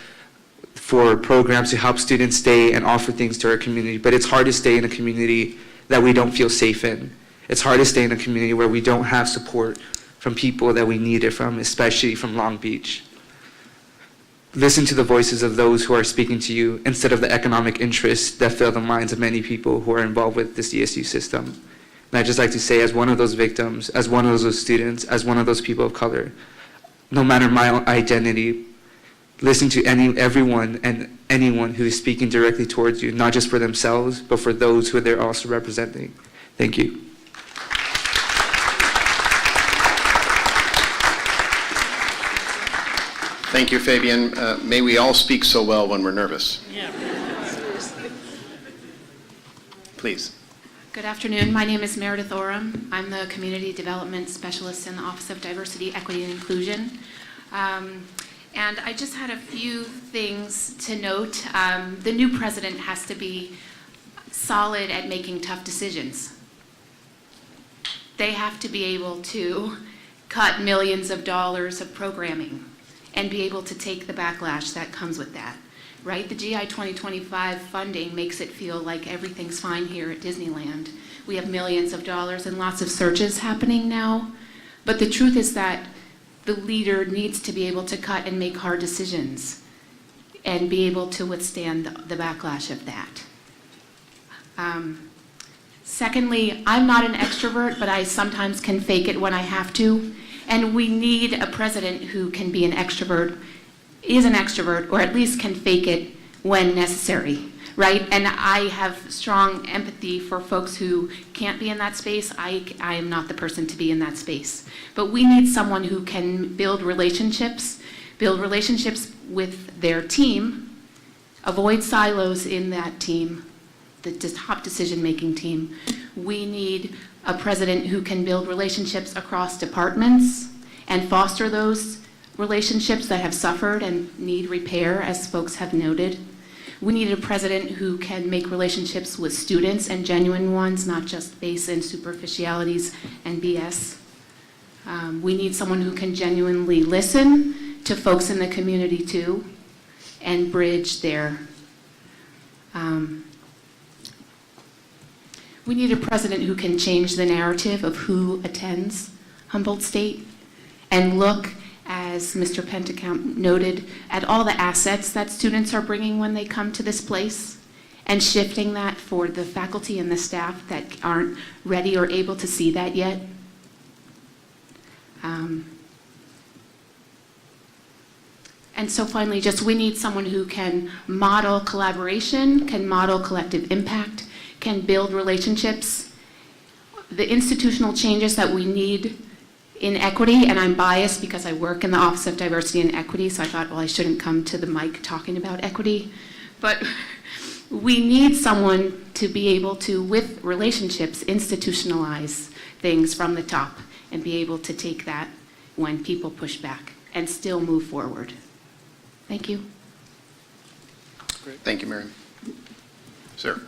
for programs to help students stay and offer things to our community, but it's hard to stay in a community that we don't feel safe in. It's hard to stay in a community where we don't have support from people that we need it from, especially from Long Beach. Listen to the voices of those who are speaking to you instead of the economic interests that fill the minds of many people who are involved with this ESU system. And I'd just like to say, as one of those victims, as one of those students, as one of those people of color, no matter my identity, listen to everyone and anyone who is speaking directly towards you, not just for themselves, but for those who they're also representing. Thank you. Thank you, Fabian. May we all speak so well when we're nervous. Yeah. Please. Good afternoon. My name is Meredith Oram. I'm the Community Development Specialist in the Office of Diversity, Equity, and Inclusion. And I just had a few things to note. The new president has to be solid at making tough decisions. They have to be able to cut millions of dollars of programming and be able to take the backlash that comes with that, right? The GI 2025 funding makes it feel like everything's fine here at Disneyland. We have millions of dollars and lots of searches happening now. But the truth is that the leader needs to be able to cut and make hard decisions and be able to withstand the backlash of that. Secondly, I'm not an extrovert, but I sometimes can fake it when I have to. And we need a president who can be an extrovert, is an extrovert, or at least can fake it when necessary, right? And I have strong empathy for folks who can't be in that space. I am not the person to be in that space. But we need someone who can build relationships with their team, avoid silos in that team, the top decision-making team. We need a president who can build relationships across departments and foster those relationships that have suffered and need repair, as folks have noted. We need a president who can make relationships with students and genuine ones, not just based in superficialities and BS. We need someone who can genuinely listen to folks in the community too and bridge their we need a president who can change the narrative of who attends Humboldt State and look, as Mr. Pentecamp noted, at all the assets that students are bringing when they come to this place and shifting that for the faculty and the staff that aren't ready or able to see that yet. And so finally, just we need someone who can model collaboration, can model collective impact, can build relationships. The institutional changes that we need in equity, and I'm biased because I work in the Office of Diversity and Equity, so I thought, well, I shouldn't come to the mic talking about equity. But we need someone to be able to, with relationships, institutionalize things from the top and be able to take that when people push back and still move forward. Thank you. Great. Thank you, Miriam. Sir.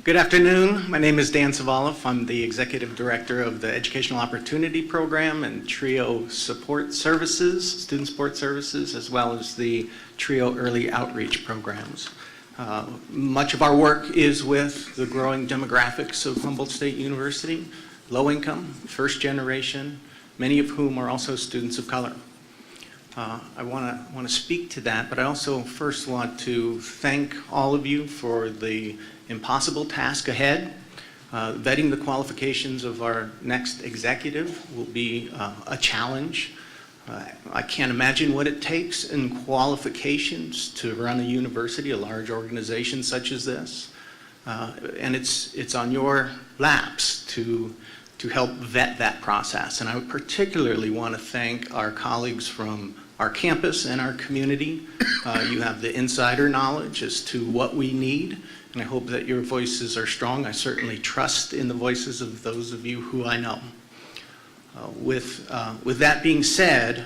Good afternoon. My name is Dan Savaloff. I'm the Executive Director of the Educational Opportunity Program and TRIO Support Services, Student Support Services, as well as the TRIO Early Outreach Programs. Much of our work is with the growing demographics of Humboldt State University, low income, first generation, many of whom are also students of color. I want to speak to that, but I also first want to thank all of you for the impossible task ahead. Vetting the qualifications of our next executive will be a challenge. I can't imagine what it takes in qualifications to run a university, a large organization such as this. And it's on your laps to help vet that process. And I would particularly want to thank our colleagues from our campus and our community. You have the insider knowledge as to what we need, and I hope that your voices are strong. I certainly trust in the voices of those of you who I know. With that being said,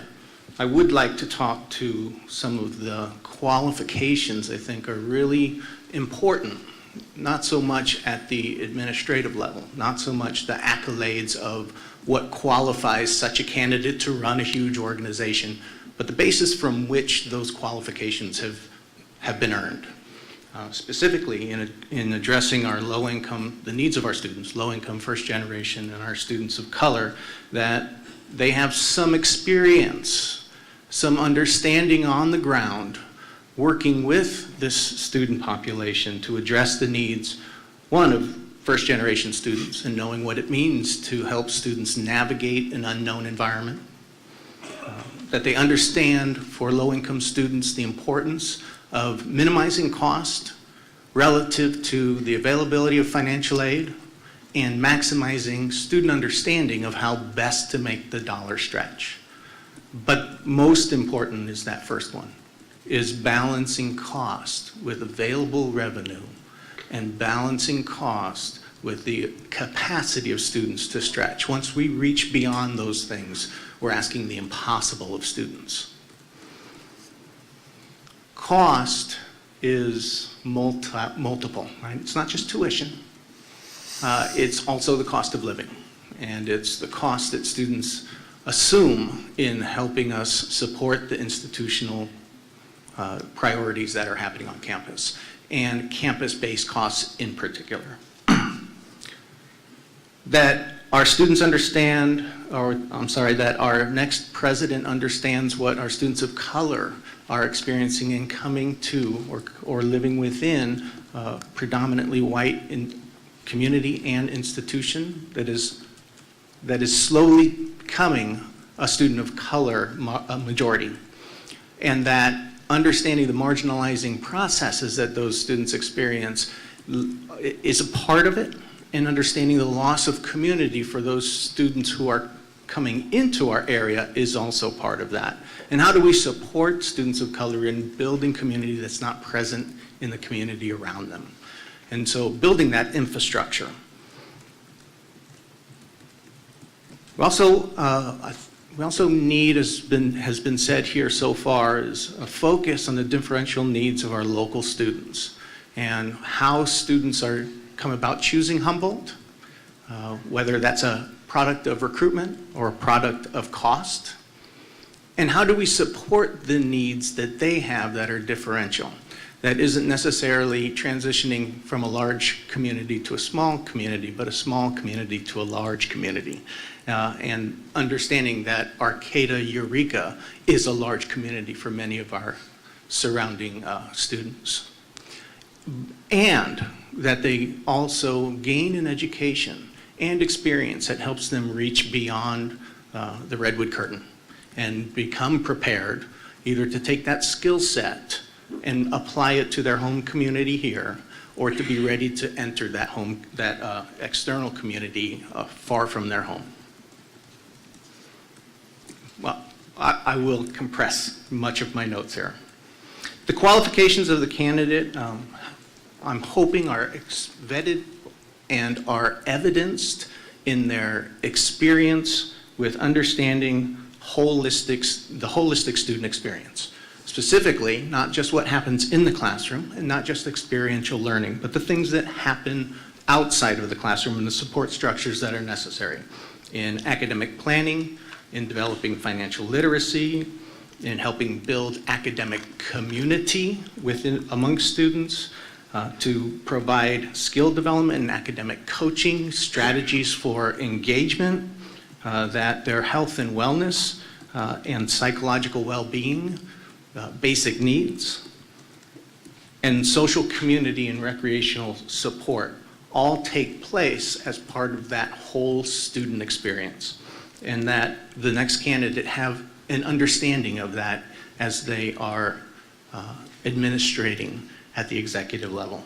I would like to talk to some of the qualifications I think are really important, not so much at the administrative level, not so much the accolades of what qualifies such a candidate to run a huge organization, but the basis from which those qualifications have been earned. Specifically in addressing our low-income, the needs of our students, low-income, first generation, and our students of color, that they have some experience, some understanding on the ground, working with this student population to address the needs, one, of first generation students and knowing what it means to help students navigate an unknown environment, that they understand for low-income students the importance of minimizing cost relative to the availability of financial aid and maximizing student understanding of how best to make the dollar stretch. But most important is that first one, is balancing cost with available revenue and balancing cost with the capacity of students to stretch. Once we reach beyond those things, we're asking the impossible of students. Cost is multiple, right? It's not just tuition. It's also the cost of living, and it's the cost that students assume in helping us support the institutional priorities that are happening on campus, and campus-based costs in particular. That our students understand, that our next president understands what our students of color are experiencing in coming to or living within predominantly white community and institution that is slowly becoming a student of color majority. And that understanding the marginalizing processes that those students experience is a part of it, and understanding the loss of community for those students who are coming into our area is also part of that. And how do we support students of color in building community that's not present in the community around them? And so building that infrastructure. We also need, has been said here so far, is a focus on the differential needs of our local students and how students come about choosing Humboldt, whether that's a product of recruitment or a product of cost, and how do we support the needs that they have that are differential, that isn't necessarily transitioning from a large community to a small community, but a small community to a large community, and understanding that Arcata, Eureka is a large community for many of our surrounding students. And that they also gain an education and experience that helps them reach beyond the redwood curtain and become prepared either to take that skill set and apply it to their home community here, or to be ready to enter that external community far from their home. well, I will compress much of my notes here. The qualifications of the candidate, I'm hoping are vetted and are evidenced in their experience with understanding the holistic student experience. Specifically, not just what happens in the classroom and not just experiential learning, but the things that happen outside of the classroom and the support structures that are necessary in academic planning, in developing financial literacy, in helping build academic community among students, to provide skill development and academic coaching, strategies for engagement, that their health and wellness and psychological well-being, basic needs, and social community and recreational support all take place as part of that whole student experience, and that the next candidate have an understanding of that as they are administrating at the executive level.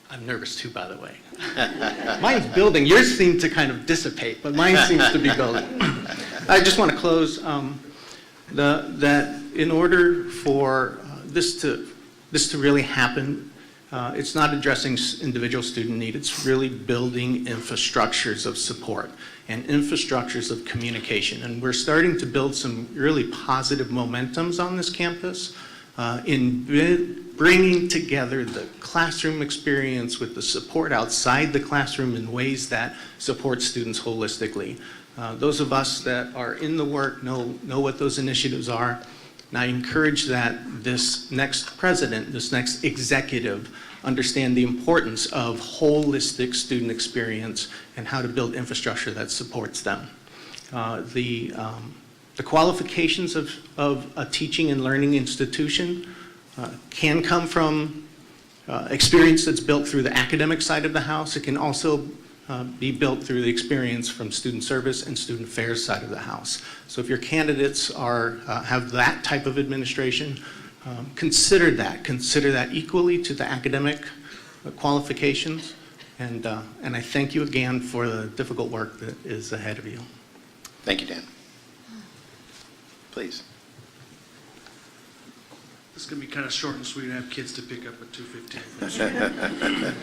I'm nervous too, by the way. Mine's building. Yours seem to kind of dissipate, but mine seems to be building. I just want to close that in order for this to really happen, it's not addressing individual student need. It's really building infrastructures of support and infrastructures of communication. And we're starting to build some really positive momentums on this campus in bringing together the classroom experience with the support outside the classroom in ways that support students holistically. Those of us that are in the work know what those initiatives are. And I encourage that this next president, this next executive, understand the importance of holistic student experience and how to build infrastructure that supports them. The qualifications of a teaching and learning institution can come from experience that's built through the academic side of the house. It can also be built through the experience from student service and student affairs side of the house. So if your candidates have that type of administration, consider that equally to the academic qualifications. And I thank you again for the difficult work that is ahead of you. Thank you, Dan. Please. This is going to be kind of short and sweet. I have kids to pick up at 2:15.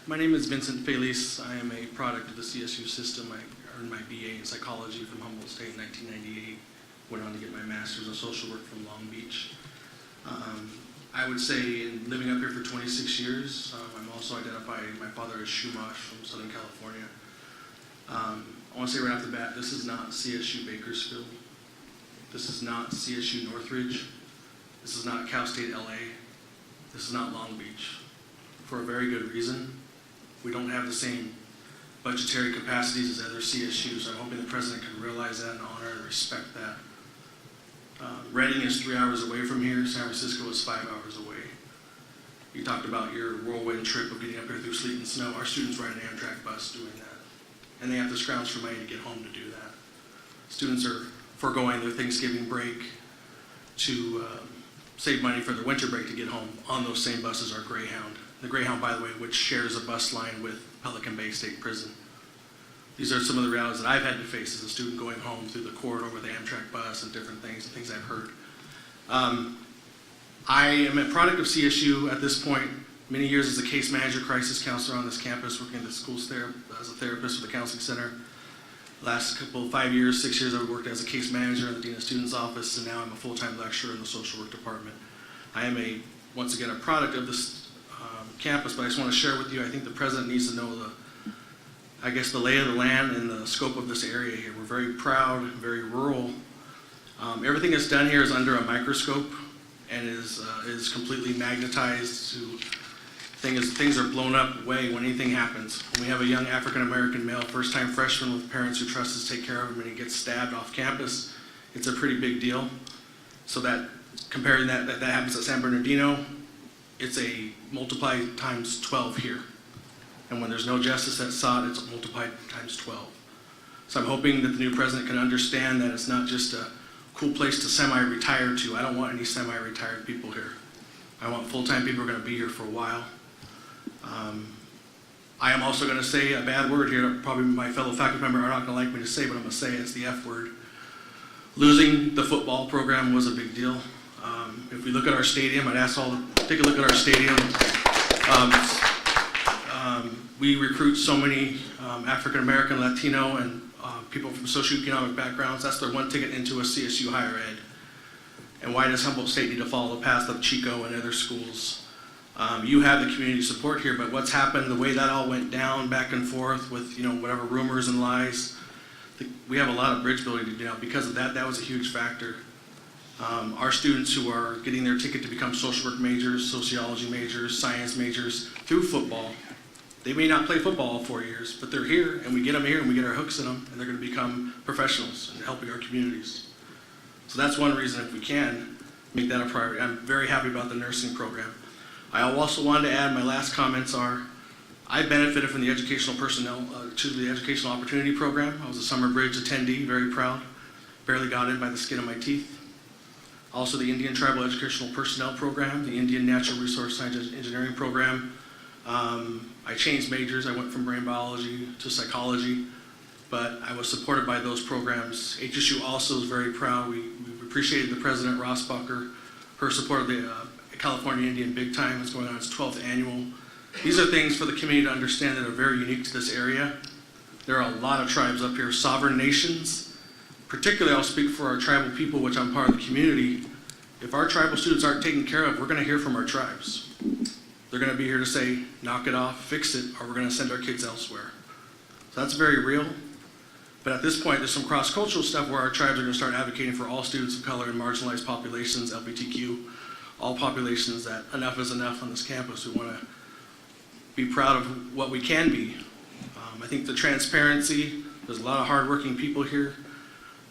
My name is Vincent Feliz. I am a product of the CSU system. I earned my BA in psychology from Humboldt State in 1998. Went on to get my master's in social work from Long Beach. I would say in living up here for 26 years, I'm also identified, my father is Shumash from Southern California. I want to say right off the bat, this is not CSU Bakersfield. This is not CSU Northridge. This is not Cal State LA. This is not Long Beach. For a very good reason. We don't have the same budgetary capacities as other CSUs. I'm hoping the president can realize that and honor and respect that. Reading is 3 hours away from here. San Francisco is 5 hours away. You talked about your whirlwind trip of getting up here through sleet and snow. Our students ride an Amtrak bus doing that. And they have to scrounge for money to get home to do that. Students are foregoing their Thanksgiving break to save money for their winter break to get home. On those same buses are Greyhound. The Greyhound, by the way, which shares a bus line with Pelican Bay State Prison. These are some of the realities that I've had to face as a student going home through the corridor with the Amtrak bus and different things, and things I've heard. I am a product of CSU at this point. Many years as a case manager, crisis counselor on this campus, working at the schools there as a therapist with the counseling center. Last 5 years, 6 years, I've worked as a case manager in the Dean of Students office, and now I'm a full-time lecturer in the social work department. I am once again, a product of this campus, but I just want to share with you, I think the president needs to know the lay of the land and the scope of this area here. We're very proud, very rural. Everything that's done here is under a microscope and is completely magnetized to things are blown up away when anything happens. When we have a young African-American male, first-time freshman with parents who trust us to take care of him and he gets stabbed off campus, it's a pretty big deal. So that, comparing that happens at San Bernardino, it's a multiplied times 12 here. And when there's no justice that's sought, it's multiplied times 12. So I'm hoping that the new president can understand that it's not just a cool place to semi-retire to. I don't want any semi-retired people here. I want full-time people who are going to be here for a while. I am also going to say a bad word here. Probably my fellow faculty members are not going to like me to say, but I'm going to say it. It's the F word. Losing the football program was a big deal. If we look at our stadium, I'd ask all to take a look at our stadium. We recruit so many African American, Latino, and people from socioeconomic backgrounds. That's their one ticket into a CSU higher ed. And why does Humboldt State need to follow the path of Chico and other schools? You have the community support here, but what's happened, the way that all went down back and forth with, whatever rumors and lies, we have a lot of bridge building to do now. Because of that, that was a huge factor. Our students who are getting their ticket to become social work majors, sociology majors, science majors through football, they may not play football all 4 years, but they're here, and we get them here, and we get our hooks in them, and they're going to become professionals and helping our communities. So that's one reason, if we can, make that a priority. I'm very happy about the nursing program. I also wanted to add, my last comments are, I benefited from the educational the Educational Opportunity Program. I was a summer bridge attendee, very proud. Barely got in by the skin of my teeth. Also the Indian Tribal Educational Personnel Program, the Indian Natural Resource Science Engineering Program. I changed majors. I went from brain biology to psychology, but I was supported by those programs. HSU also is very proud. We appreciated the President Rossbacher, her support of the California Indian Big Time. It's going on its 12th annual. These are things for the community to understand that are very unique to this area. There are a lot of tribes up here, sovereign nations. Particularly, I'll speak for our tribal people, which I'm part of the community. If our tribal students aren't taken care of, we're going to hear from our tribes. They're going to be here to say, knock it off, fix it, or we're going to send our kids elsewhere. So that's very real. But at this point, there's some cross-cultural stuff where our tribes are going to start advocating for all students of color and marginalized populations, LGBTQ, all populations, that enough is enough on this campus. We want to be proud of what we can be. I think the transparency, there's a lot of hardworking people here.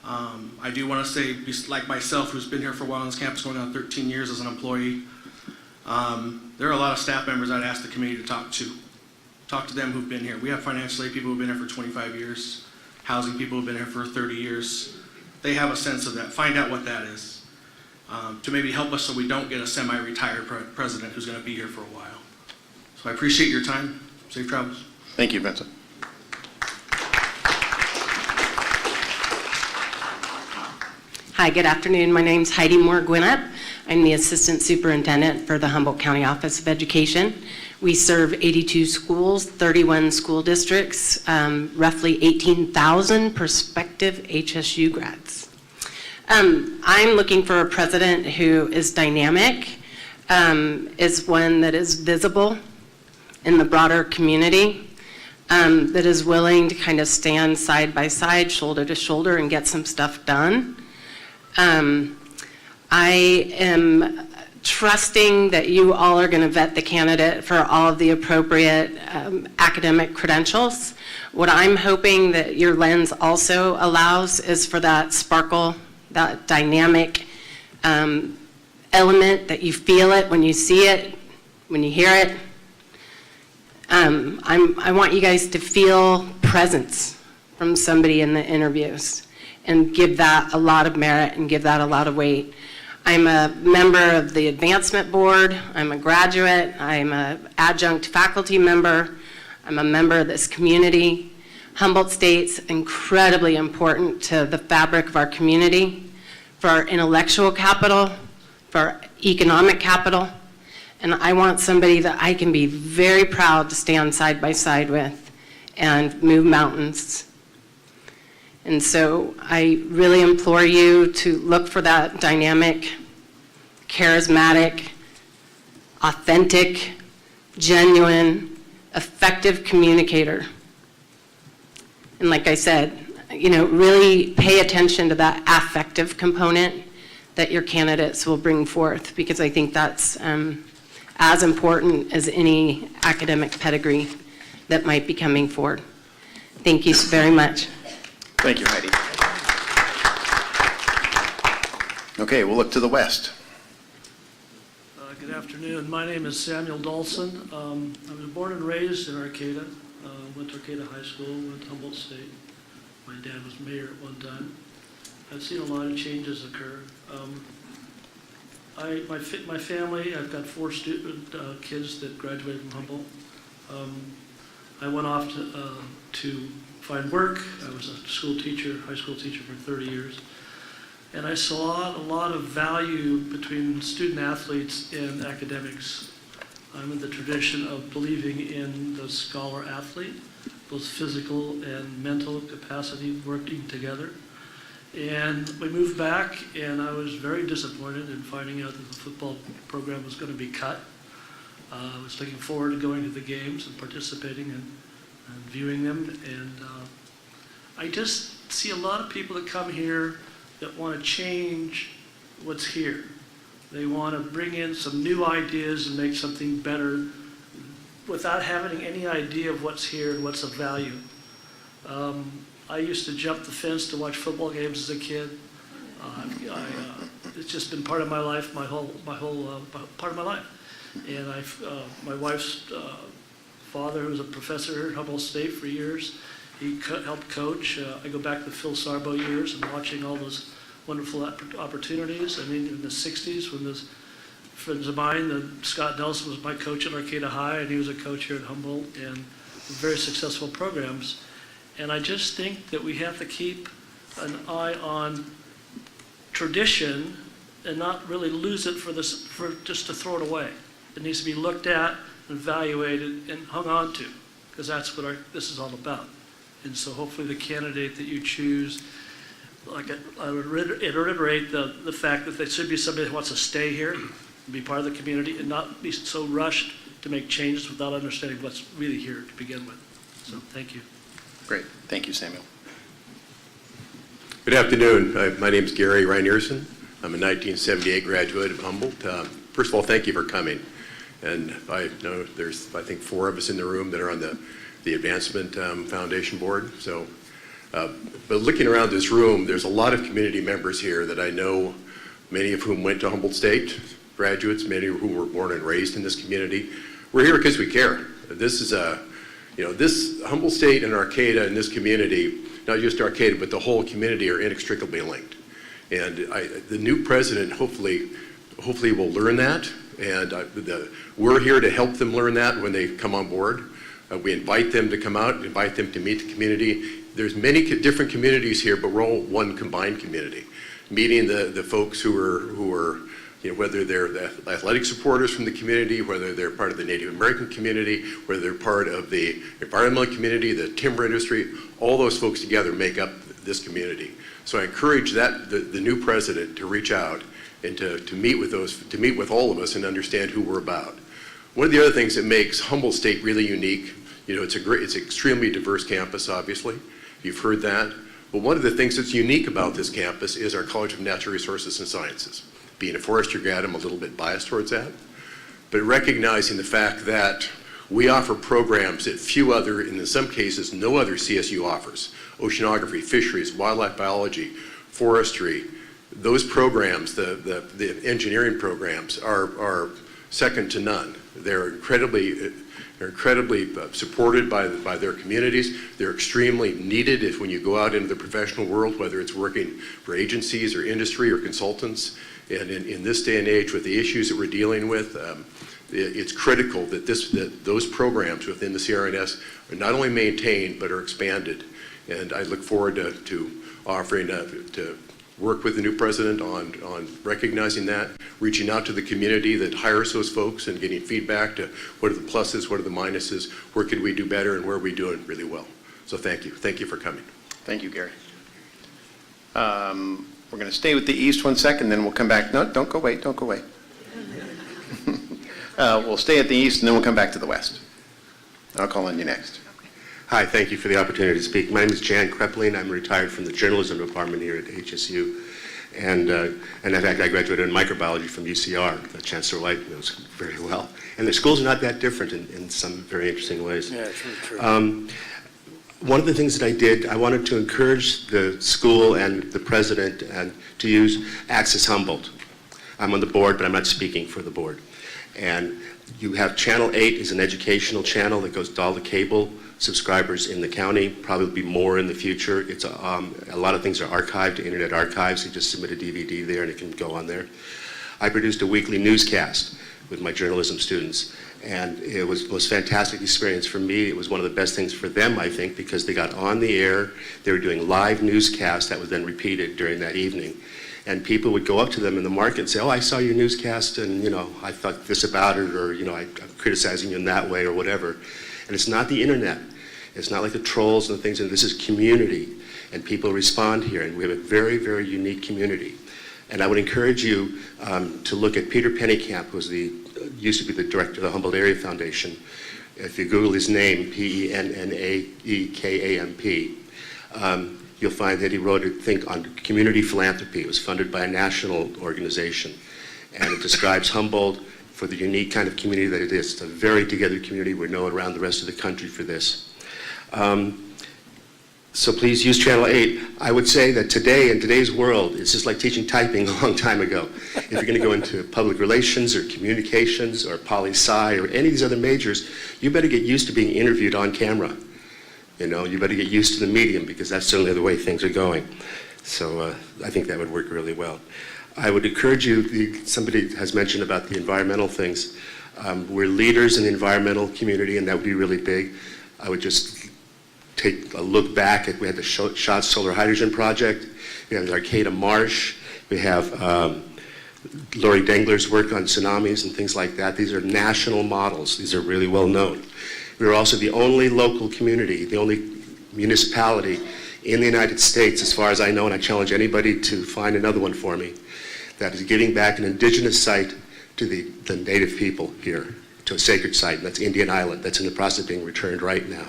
I do want to say, like myself, who's been here for a while on this campus, going on 13 years as an employee, there are a lot of staff members I'd ask the community to talk to. Talk to them who've been here. We have financial aid people who've been here for 25 years, housing people who've been here for 30 years. They have a sense of that. Find out what that is, to maybe help us so we don't get a semi-retired president who's going to be here for a while. So I appreciate your time. Safe travels. Thank you, Vincent. Hi, good afternoon. My name's Heidi Moore-Gwinnett. I'm the Assistant Superintendent for the Humboldt County Office of Education. We serve 82 schools, 31 school districts, roughly 18,000 prospective HSU grads. I'm looking for a president who is dynamic, is one that is visible in the broader community, that is willing to kind of stand side by side, shoulder to shoulder, and get some stuff done. I am trusting that you all are going to vet the candidate for all of the appropriate academic credentials. What I'm hoping that your lens also allows is for that sparkle, that dynamic element, that you feel it when you see it, when you hear it. I want you guys to feel presence from somebody in the interviews and give that a lot of merit and give that a lot of weight. I'm a member of the advancement board. I'm a graduate. I'm an adjunct faculty member. I'm a member of this community. Humboldt State's incredibly important to the fabric of our community, for our intellectual capital, for our economic capital. And I want somebody that I can be very proud to stand side by side with and move mountains. And so I really implore you to look for that dynamic, charismatic, authentic, genuine, effective communicator. And like I said, really pay attention to that affective component that your candidates will bring forth, because I think that's as important as any academic pedigree that might be coming forward. Thank you very much. Thank you, Heidi. Okay, we'll look to the west. Good afternoon. My name is Samuel Dawson. I was born and raised in Arcata. Went to Arcata High School, went to Humboldt State. My dad was mayor at one time. I've seen a lot of changes occur. My family, I've got 4 kids that graduated from Humboldt. I went off to find work. I was a school teacher, high school teacher for 30 years. And I saw a lot of value between student athletes and academics. I'm in the tradition of believing in the scholar athlete, both physical and mental capacity working together. And we moved back, and I was very disappointed in finding out that the football program was going to be cut. I was looking forward to going to the games and participating and viewing them. And I just see a lot of people that come here that want to change what's here. They want to bring in some new ideas and make something better without having any idea of what's here and what's of value. I used to jump the fence to watch football games as a kid. It's just been part of my life, my whole part of my life. And my wife's father, who was a professor here at Humboldt State for years, he helped coach. I go back to the Phil Sarbo years and watching all those wonderful opportunities. I mean, in the 60s, when those friends of mine, Scott Nelson was my coach at Arcata High, and he was a coach here at Humboldt, and very successful programs. And I just think that we have to keep an eye on tradition and not really lose it for just to throw it away. It needs to be looked at, evaluated, and hung on to, because that's what this is all about. And so hopefully the candidate that you choose, like I would reiterate the fact that there should be somebody that wants to stay here and be part of the community and not be so rushed to make changes without understanding what's really here to begin with. So thank you. Great. Thank you, Samuel. Good afternoon. My name is Gary Reinierson. I'm a 1978 graduate of Humboldt. First of all, thank you for coming. And I know there's, I think, 4 of us in the room that are on the Advancement Foundation Board. So, but looking around this room, there's a lot of community members here that I know, many of whom went to Humboldt State, graduates, many of whom were born and raised in this community. We're here because we care. This is this Humboldt State and Arcata and this community, not just Arcata, but the whole community are inextricably linked. And the new president hopefully will learn that. And we're here to help them learn that when they come on board. We invite them to come out, invite them to meet the community. There's many different communities here, but we're all one combined community. Meeting the folks who are whether they're the athletic supporters from the community, whether they're part of the Native American community, whether they're part of the environmental community, the timber industry, all those folks together make up this community. So I encourage the new president to reach out and to meet with all of us and understand who we're about. One of the other things that makes Humboldt State really unique, it's an extremely diverse campus, obviously. You've heard that. But one of the things that's unique about this campus is our College of Natural Resources and Sciences. Being a forestry grad, I'm a little bit biased towards that. But recognizing the fact that we offer programs that few other, and in some cases, no other CSU offers. Oceanography, fisheries, wildlife biology, forestry. Those programs, the engineering programs, are second to none. They're incredibly supported by their communities. They're extremely needed when you go out into the professional world, whether it's working for agencies or industry or consultants. And in this day and age, with the issues that we're dealing with, it's critical that those programs within the CRNS are not only maintained but are expanded. And I look forward to offering to work with the new president on recognizing that, reaching out to the community that hires those folks and getting feedback to what are the pluses, what are the minuses, where could we do better, and where are we doing really well. So thank you. Thank you for coming. Thank you, Gary. We're going to stay with the East 1 second, then we'll come back. No, don't go away. Don't go away. We'll stay at the East, and then we'll come back to the West. I'll call on you next. Hi, thank you for the opportunity to speak. My name is Jan Krepling. I'm retired from the journalism department here at HSU. And in fact, I graduated in microbiology from UCR, that Chancellor White knows very well. And the schools are not that different in some very interesting ways. Yeah, it's really true. One of the things that I did, I wanted to encourage the school and the president to use Access Humboldt. I'm on the board, but I'm not speaking for the board. And you have Channel 8 is an educational channel that goes to all the cable subscribers in the county, probably more in the future. It's a lot of things are archived to Internet Archives. You just submit a DVD there and it can go on there. I produced a weekly newscast with my journalism students. And it was the most fantastic experience for me. It was one of the best things for them, I think, because they got on the air. They were doing live newscasts that was then repeated during that evening. And people would go up to them in the market and say, oh, I saw your newscast and, I thought this about it, or, I'm criticizing you in that way or whatever. And it's not the internet. It's not like the trolls and the things, and this is community. And people respond here, and we have a very, very unique community. And I would encourage you to look at Peter Pennekamp, who used to be the director of the Humboldt Area Foundation. If you Google his name, Pennaekamp, you'll find that he wrote a thing on community philanthropy. It was funded by a national organization. And it describes Humboldt for the unique kind of community that it is. It's a very together community. We're known around the rest of the country for this. So please use Channel 8. I would say that today, in today's world, it's just like teaching typing a long time ago. If you're going to go into public relations or communications or poli-sci or any of these other majors, you better get used to being interviewed on camera. You better get used to the medium, because that's certainly the way things are going. So I think that would work really well. I would encourage you, somebody has mentioned about the environmental things. We're leaders in the environmental community, and that would be really big. I would just take a look back at, we had the Shot Solar Hydrogen Project, we have the Arcata Marsh, we have Lori Dengler's work on tsunamis and things like that. These are national models. These are really well known. We're also the only local community, the only municipality in the United States, as far as I know, and I challenge anybody to find another one for me, that is giving back an indigenous site to the native people here, to a sacred site, and that's Indian Island. That's in the process of being returned right now.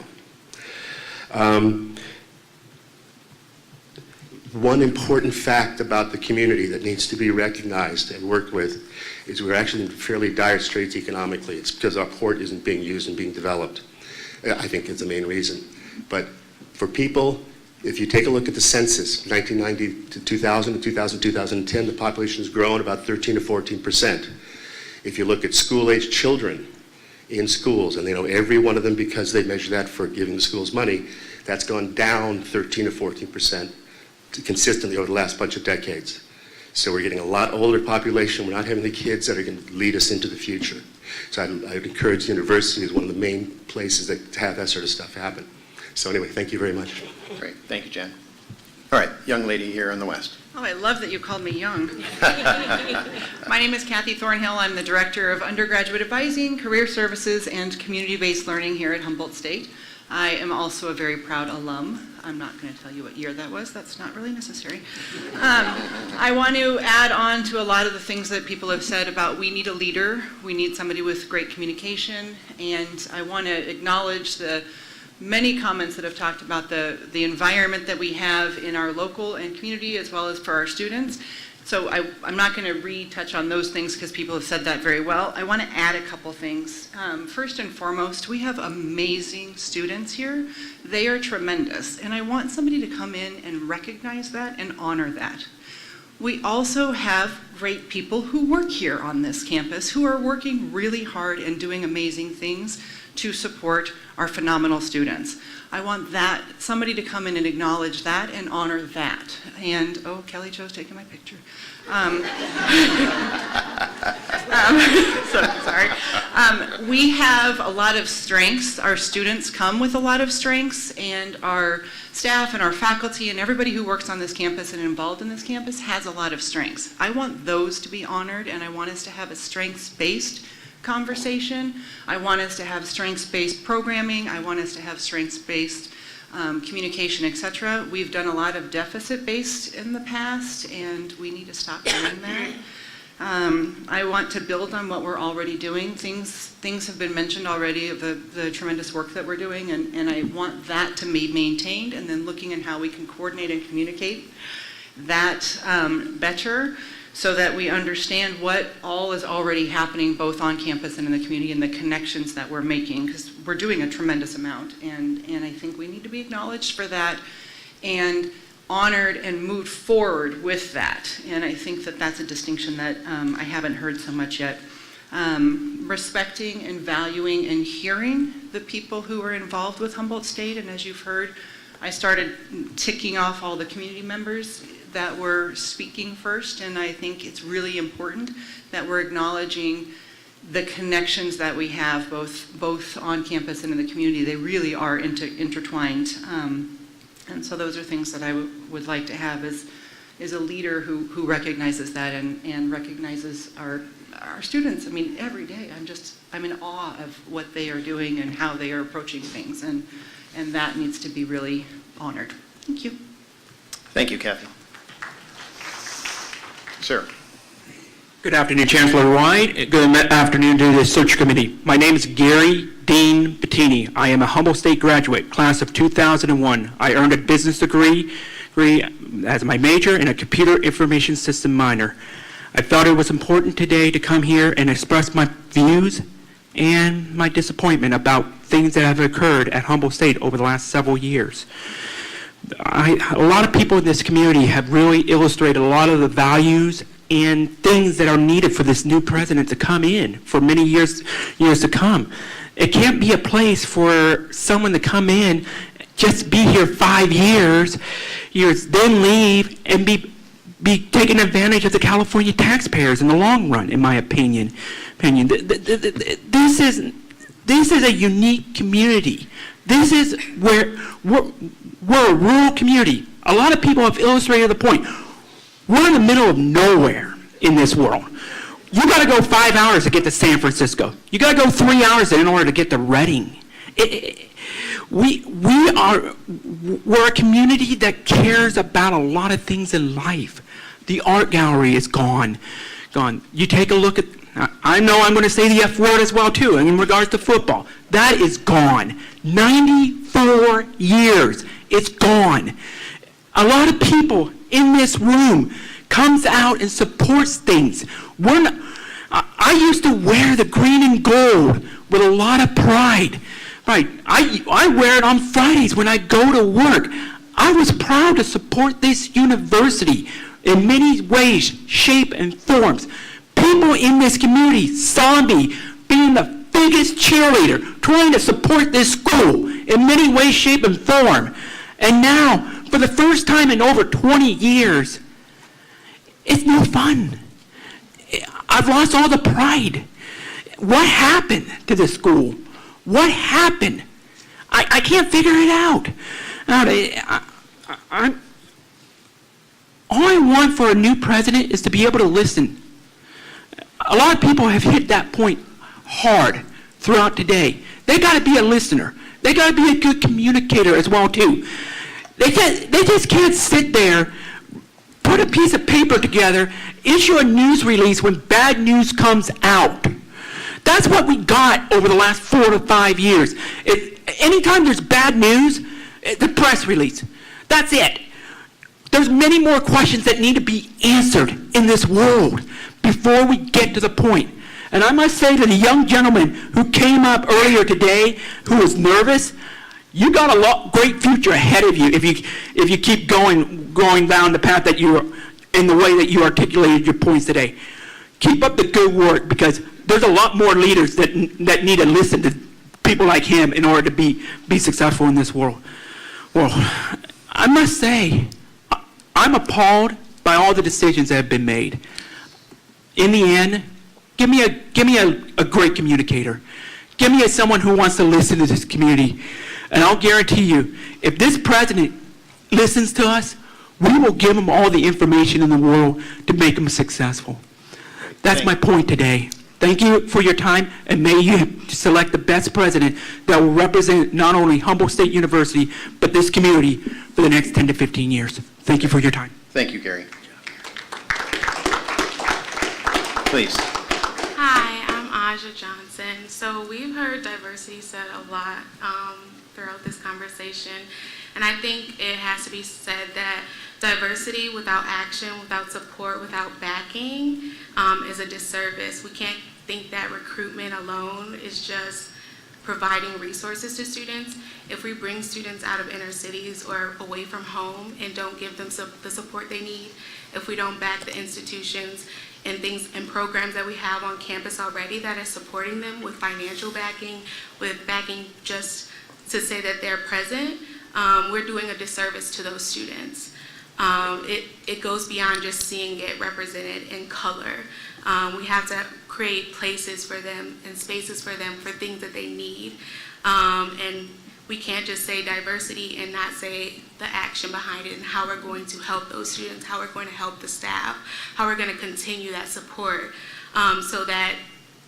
One important fact about the community that needs to be recognized and worked with is we're actually in fairly dire straits economically. It's because our port isn't being used and being developed, I think is the main reason. But for people, if you take a look at the census, 1990 to 2000, to 2010, the population has grown about 13 to 14%. If you look at school-aged children in schools, and they know every one of them because they measure that for giving the schools money, that's gone down 13 to 14% consistently over the last bunch of decades. So we're getting a lot older population. We're not having the kids that are going to lead us into the future. So I'd encourage the university as one of the main places that have that sort of stuff happen. So anyway, thank you very much. Great. Thank you, Jen. All right, young lady here on the west. Oh, I love that you called me young. My name is Kathy Thornhill. I'm the Director of Undergraduate Advising, Career Services, and Community-Based Learning here at Humboldt State. I am also a very proud alum. I'm not going to tell you what year that was. That's not really necessary. I want to add on to a lot of the things that people have said about we need a leader. We need somebody with great communication. And I want to acknowledge the many comments that have talked about the environment that we have in our local and community as well as for our students. So I'm not going to retouch on those things because people have said that very well. I want to add a couple things. First and foremost, we have amazing students here. They are tremendous, and I want somebody to come in and recognize that and honor that. We also have great people who work here on this campus who are working really hard and doing amazing things to support our phenomenal students. I want that, somebody to come in and acknowledge that and honor that. And, oh, Kelly Jo's taking my picture. Sorry. We have a lot of strengths. Our students come with a lot of strengths, and our staff and our faculty and everybody who works on this campus and involved in this campus has a lot of strengths. I want those to be honored, and I want us to have a strengths-based conversation. I want us to have strengths-based programming. I want us to have strengths-based communication, etc. We've done a lot of deficit-based in the past, and we need to stop doing that. I want to build on what we're already doing. Things have been mentioned already of the tremendous work that we're doing, and I want that to be maintained, and then looking at how we can coordinate and communicate that better, so that we understand what all is already happening both on campus and in the community and the connections that we're making, because we're doing a tremendous amount, and I think we need to be acknowledged for that and honored and moved forward with that. And I think that that's a distinction that I haven't heard so much yet. Respecting and valuing and hearing the people who are involved with Humboldt State, and as you've heard, I started ticking off all the community members that were speaking first, and I think it's really important that we're acknowledging the connections that we have, both on campus and in the community, they really are intertwined. And so those are things that I would like to have is a leader who recognizes that and recognizes our students. I mean, every day I'm in awe of what they are doing and how they are approaching things, and that needs to be really honored. Thank you. Thank you, Kathy. Sir. Good afternoon, Chancellor White. Good afternoon to the search committee. My name is Gary Dean Bettini. I am a Humboldt State graduate, class of 2001. I earned a business degree as my major and a computer information system minor. I felt it was important today to come here and express my views and my disappointment about things that have occurred at Humboldt State over the last several years. A lot of people in this community have really illustrated a lot of the values and things that are needed for this new president to come in for many years to come. It can't be a place for someone to come in, just be here 5 years, then leave and be taking advantage of the California taxpayers in the long run, in my opinion. This is a unique community. This is where we're a rural community. A lot of people have illustrated the point. We're in the middle of nowhere in this world. You got to go 5 hours to get to San Francisco. You got to go 3 hours in order to get to Redding. We're a community that cares about a lot of things in life. The art gallery is gone. You take a look at, I know I'm going to say the F word as well too, in regards to football. That is gone. 94 years, it's gone. A lot of people in this room comes out and supports things. I used to wear the green and gold with a lot of pride. Right, I wear it on Fridays when I go to work. I was proud to support this university in many ways, shape, and forms. People in this community saw me being the biggest cheerleader, trying to support this school in many ways, shape, and form. And now, for the first time in over 20 years, it's no fun. I've lost all the pride. What happened to the school? What happened? I can't figure it out. All I want for a new president is to be able to listen. A lot of people have hit that point hard throughout today. They got to be a listener. They got to be a good communicator as well too. They just can't sit there, put a piece of paper together, issue a news release when bad news comes out. That's what we got over the last 4 to 5 years. Anytime there's bad news, the press release. That's it. There's many more questions that need to be answered in this world before we get to the point. And I must say to the young gentleman who came up earlier today, who was nervous, you got a great future ahead of you if you keep going down the path that you're in the way that you articulated your points today. Keep up the good work, because there's a lot more leaders that need to listen to people like him in order to be successful in this world. Well, I must say, I'm appalled by all the decisions that have been made. In the end, give me a great communicator. Give me someone who wants to listen to this community. And I'll guarantee you, if this president listens to us, we will give him all the information in the world to make him successful. That's my point today. Thank you for your time, and may you select the best president that will represent not only Humboldt State University, but this community for the next 10 to 15 years. Thank you for your time. Thank you, Gary. Please. Hi, I'm Aja Johnson. So we've heard diversity said a lot throughout this conversation, and I think it has to be said that diversity without action, without support, without backing is a disservice. We can't think that recruitment alone is just providing resources to students. If we bring students out of inner cities or away from home and don't give them the support they need, if we don't back the institutions and things and programs that we have on campus already that is supporting them with financial backing, with backing just to say that they're present, we're doing a disservice to those students. It goes beyond just seeing it represented in color. We have to create places for them and spaces for them for things that they need. And we can't just say diversity and not say the action behind it and how we're going to help those students, how we're going to help the staff, how we're going to continue that support so that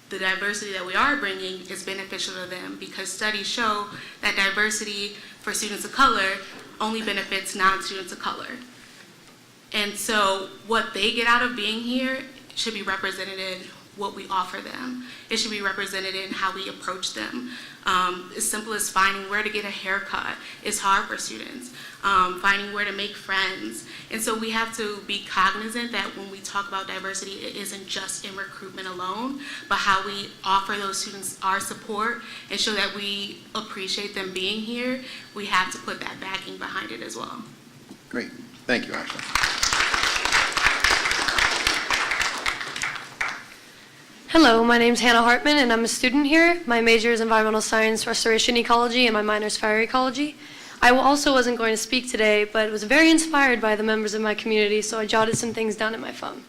the diversity that we are bringing is beneficial to them, because studies show that diversity for students of color only benefits non-students of color. And so what they get out of being here should be represented in what we offer them. It should be represented in how we approach them. As simple as finding where to get a haircut is hard for students. Finding where to make friends. And so we have to be cognizant that when we talk about diversity, it isn't just in recruitment alone, but how we offer those students our support and show that we appreciate them being here. We have to put that backing behind it as well. Great. Thank you, Ashley. Hello, my name is Hannah Hartman, and I'm a student here. My major is Environmental Science, Restoration Ecology, and my minor is Fire Ecology. I also wasn't going to speak today, but was very inspired by the members of my community, so I jotted some things down in my phone.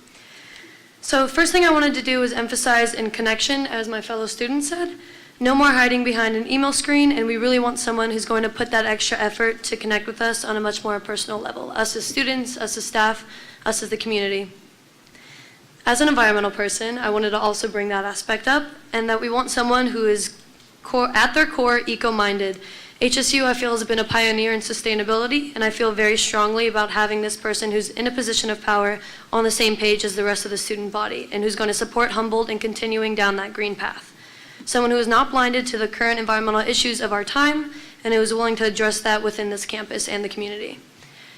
So first thing I wanted to do was emphasize in connection, as my fellow student said. No more hiding behind an email screen, and we really want someone who's going to put that extra effort to connect with us on a much more personal level. Us as students, us as staff, us as the community. As an environmental person, I wanted to also bring that aspect up, and that we want someone who is at their core eco-minded. HSU, I feel, has been a pioneer in sustainability, and I feel very strongly about having this person who's in a position of power on the same page as the rest of the student body, and who's going to support Humboldt in continuing down that green path. Someone who is not blinded to the current environmental issues of our time, and who is willing to address that within this campus and the community.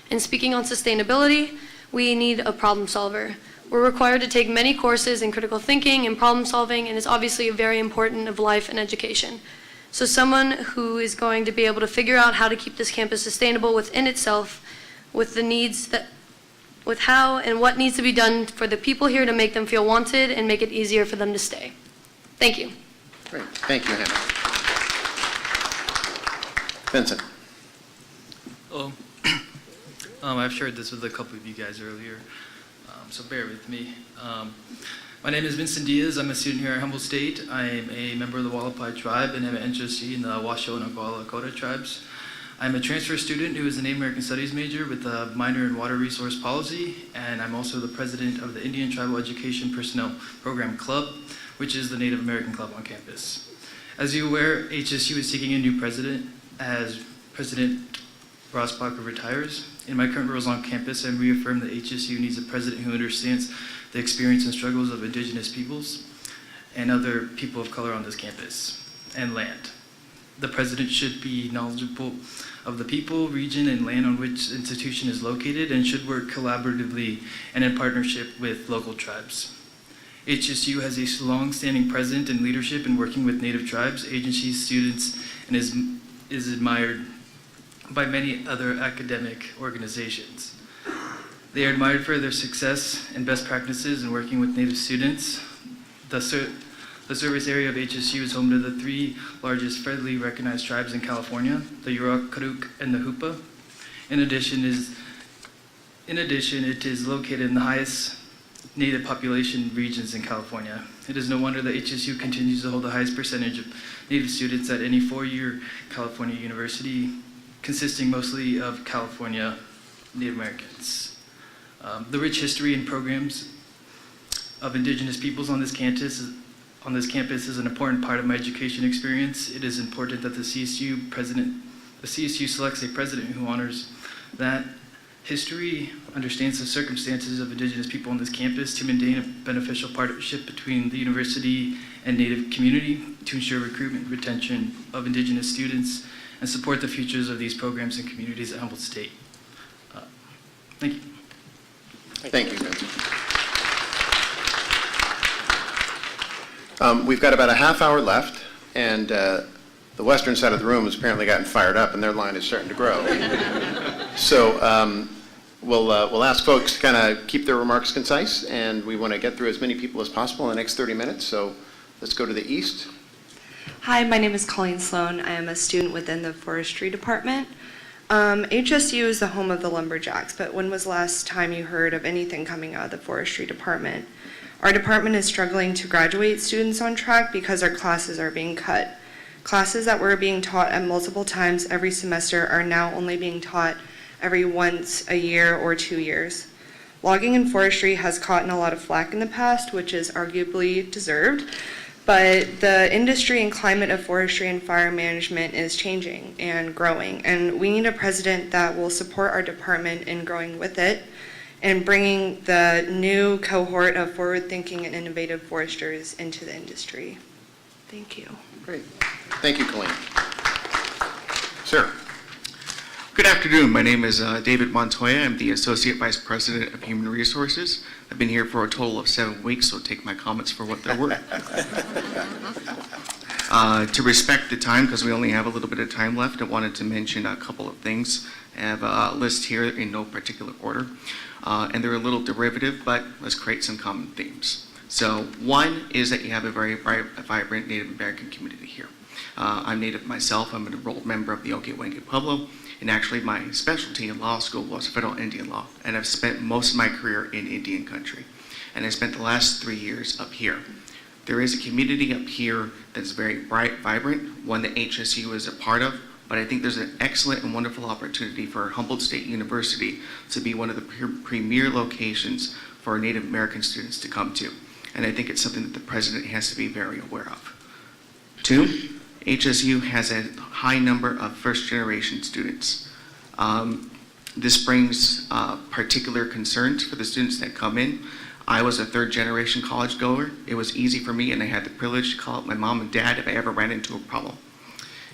And speaking on sustainability, we need a problem solver. We're required to take many courses in critical thinking and problem solving, and it's obviously very important of life and education. So someone who is going to be able to figure out how to keep this campus sustainable within itself, with the needs that, with how and what needs to be done for the people here to make them feel wanted and make it easier for them to stay. Thank you. Great. Thank you, Hannah. Vincent. I've shared this with a couple of you guys earlier, so bear with me. My name is Vincent Diaz. I'm a student here at Humboldt State. I am a member of the Wallapai tribe and have an interest in the Washoe and Oglala Lakota tribes. I'm a transfer student who is a Native American Studies major with a minor in Water Resource Policy, and I'm also the president of the Indian Tribal Education Personnel Program Club, which is the Native American club on campus. As you're aware, HSU is seeking a new president as President Ross Baca retires. In my current roles on campus, I reaffirm that HSU needs a president who understands the experience and struggles of Indigenous peoples and other people of color on this campus and land. The president should be knowledgeable of the people, region, and land on which the institution is located, and should work collaboratively and in partnership with local tribes. HSU has a long-standing presence in leadership in working with Native tribes, agencies, students, and is admired by many other academic organizations. They are admired for their success and best practices in working with Native students. The service area of HSU is home to the 3 largest federally recognized tribes in California, the Yurok, Karuk, and the Hupa. In addition, it is located in the highest Native population regions in California. It is no wonder that HSU continues to hold the highest percentage of Native students at any 4-year California university, consisting mostly of California Native Americans. The rich history and programs of Indigenous peoples on this campus is an important part of my education experience. It is important that the CSU selects a president who honors that history, understands the circumstances of Indigenous people on this campus to maintain a beneficial partnership between the university and Native community to ensure recruitment and retention of Indigenous students and support the futures of these programs and communities at Humboldt State. Thank you. Thank you, Vincent. We've got about a half hour left, and the western side of the room has apparently gotten fired up, and their line is starting to grow. So we'll ask folks to kind of keep their remarks concise, and we want to get through as many people as possible in the next 30 minutes. So let's go to the east. Hi, my name is Colleen Sloan. I am a student within the forestry department. HSU is the home of the lumberjacks, but when was the last time you heard of anything coming out of the forestry department? Our department is struggling to graduate students on track because our classes are being cut. Classes that were being taught at multiple times every semester are now only being taught every once a year or 2 years. Logging and forestry has caught a lot of flack in the past, which is arguably deserved, but the industry and climate of forestry and fire management is changing and growing, and we need a president that will support our department in growing with it and bringing the new cohort of forward-thinking and innovative foresters into the industry. Thank you. Great. Thank you, Colleen. Sir. Good afternoon. My name is David Montoya. I'm the Associate Vice President of Human Resources. I've been here for a total of 7 weeks, so take my comments for what they're worth. To respect the time, because we only have a little bit of time left, I wanted to mention a couple of things. I have a list here in no particular order, and they're a little derivative, but let's create some common themes. So one is that you have a very vibrant Native American community here. I'm Native myself. I'm an enrolled member of the Okie Pueblo, and actually my specialty in law school was federal Indian law, and I've spent most of my career in Indian country, and I spent the last 3 years up here. There is a community up here that's very bright, vibrant, one that HSU is a part of, but I think there's an excellent and wonderful opportunity for Humboldt State University to be one of the premier locations for Native American students to come to. And I think it's something that the president has to be very aware of. 2, HSU has a high number of first-generation students. This brings particular concerns for the students that come in. I was a third-generation college goer. It was easy for me, and I had the privilege to call up my mom and dad if I ever ran into a problem.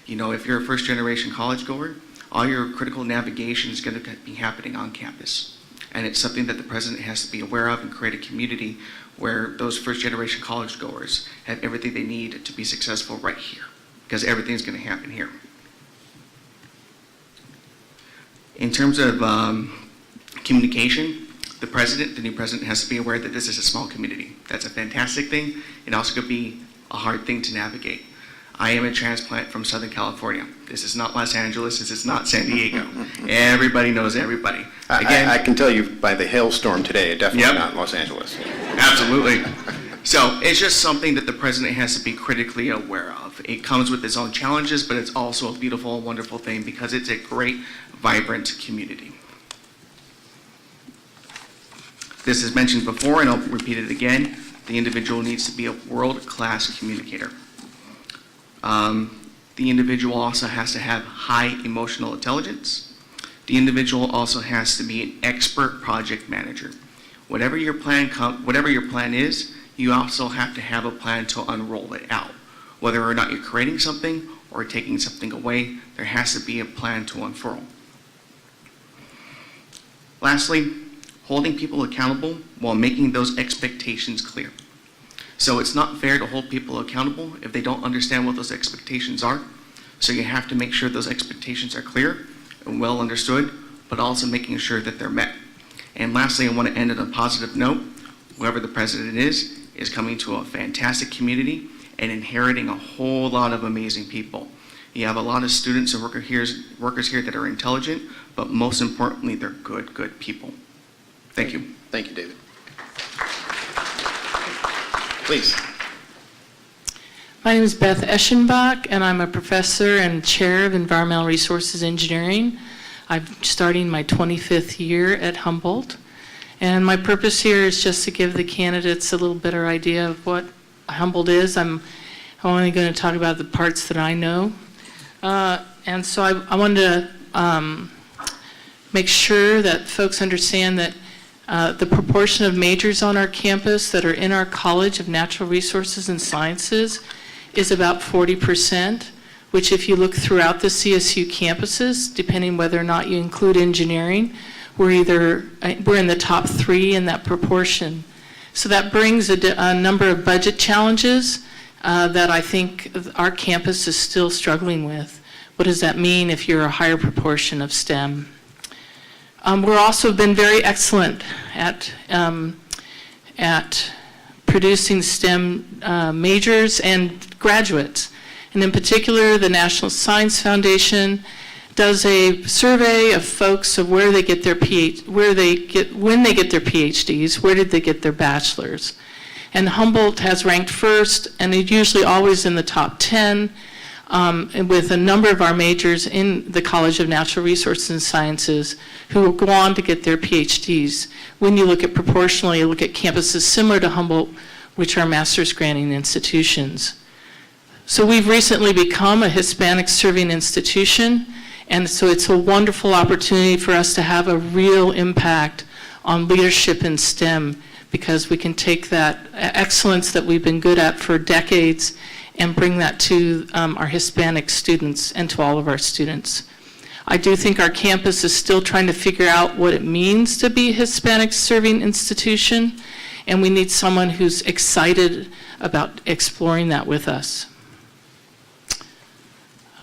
You know, if you're a first-generation college goer, all your critical navigation is going to be happening on campus. And it's something that the president has to be aware of and create a community where those first-generation college goers have everything they need to be successful right here, because everything's going to happen here. In terms of communication, the new president has to be aware that this is a small community. That's a fantastic thing. It also could be a hard thing to navigate. I am a transplant from Southern California. This is not Los Angeles. This is not San Diego. Everybody knows everybody. Again, I can tell you by the hailstorm today, definitely not Los Angeles. Absolutely. So it's just something that the president has to be critically aware of. It comes with its own challenges, but it's also a beautiful and wonderful thing because it's a great, vibrant community. This is mentioned before, and I'll repeat it again. The individual needs to be a world-class communicator. The individual also has to have high emotional intelligence. The individual also has to be an expert project manager. Whatever your plan is, you also have to have a plan to unroll it out. Whether or not you're creating something or taking something away, there has to be a plan to unfurl. Lastly, holding people accountable while making those expectations clear. So it's not fair to hold people accountable if they don't understand what those expectations are. So you have to make sure those expectations are clear and well understood, but also making sure that they're met. And lastly, I want to end on a positive note. Whoever the president is coming to a fantastic community and inheriting a whole lot of amazing people. You have a lot of students and workers here that are intelligent, but most importantly, they're good people. Thank you. Thank you, David. Please. My name is Beth Eschenbach, and I'm a professor and chair of environmental resources engineering. I'm starting my 25th year at Humboldt. And my purpose here is just to give the candidates a little better idea of what Humboldt is. I'm only going to talk about the parts that I know. And so I wanted to make sure that folks understand that the proportion of majors on our campus that are in our College of Natural Resources and Sciences is about 40%, which if you look throughout the CSU campuses, depending whether or not you include engineering, we're in the top 3 in that proportion. So that brings a number of budget challenges that I think our campus is still struggling with. What does that mean if you're a higher proportion of STEM? We're also been very excellent at producing STEM majors and graduates. And in particular, the National Science Foundation does a survey of folks of where they get their when they get their PhDs, where did they get their bachelor's. And Humboldt has ranked first, and it's usually always in the top 10, and with a number of our majors in the College of Natural Resources and Sciences who will go on to get their PhDs. When you look at proportionally, you look at campuses similar to Humboldt, which are master's granting institutions. So we've recently become a Hispanic serving institution, and so it's a wonderful opportunity for us to have a real impact on leadership in STEM, because we can take that excellence that we've been good at for decades and bring that to our Hispanic students and to all of our students. I do think our campus is still trying to figure out what it means to be a Hispanic serving institution, and we need someone who's excited about exploring that with us.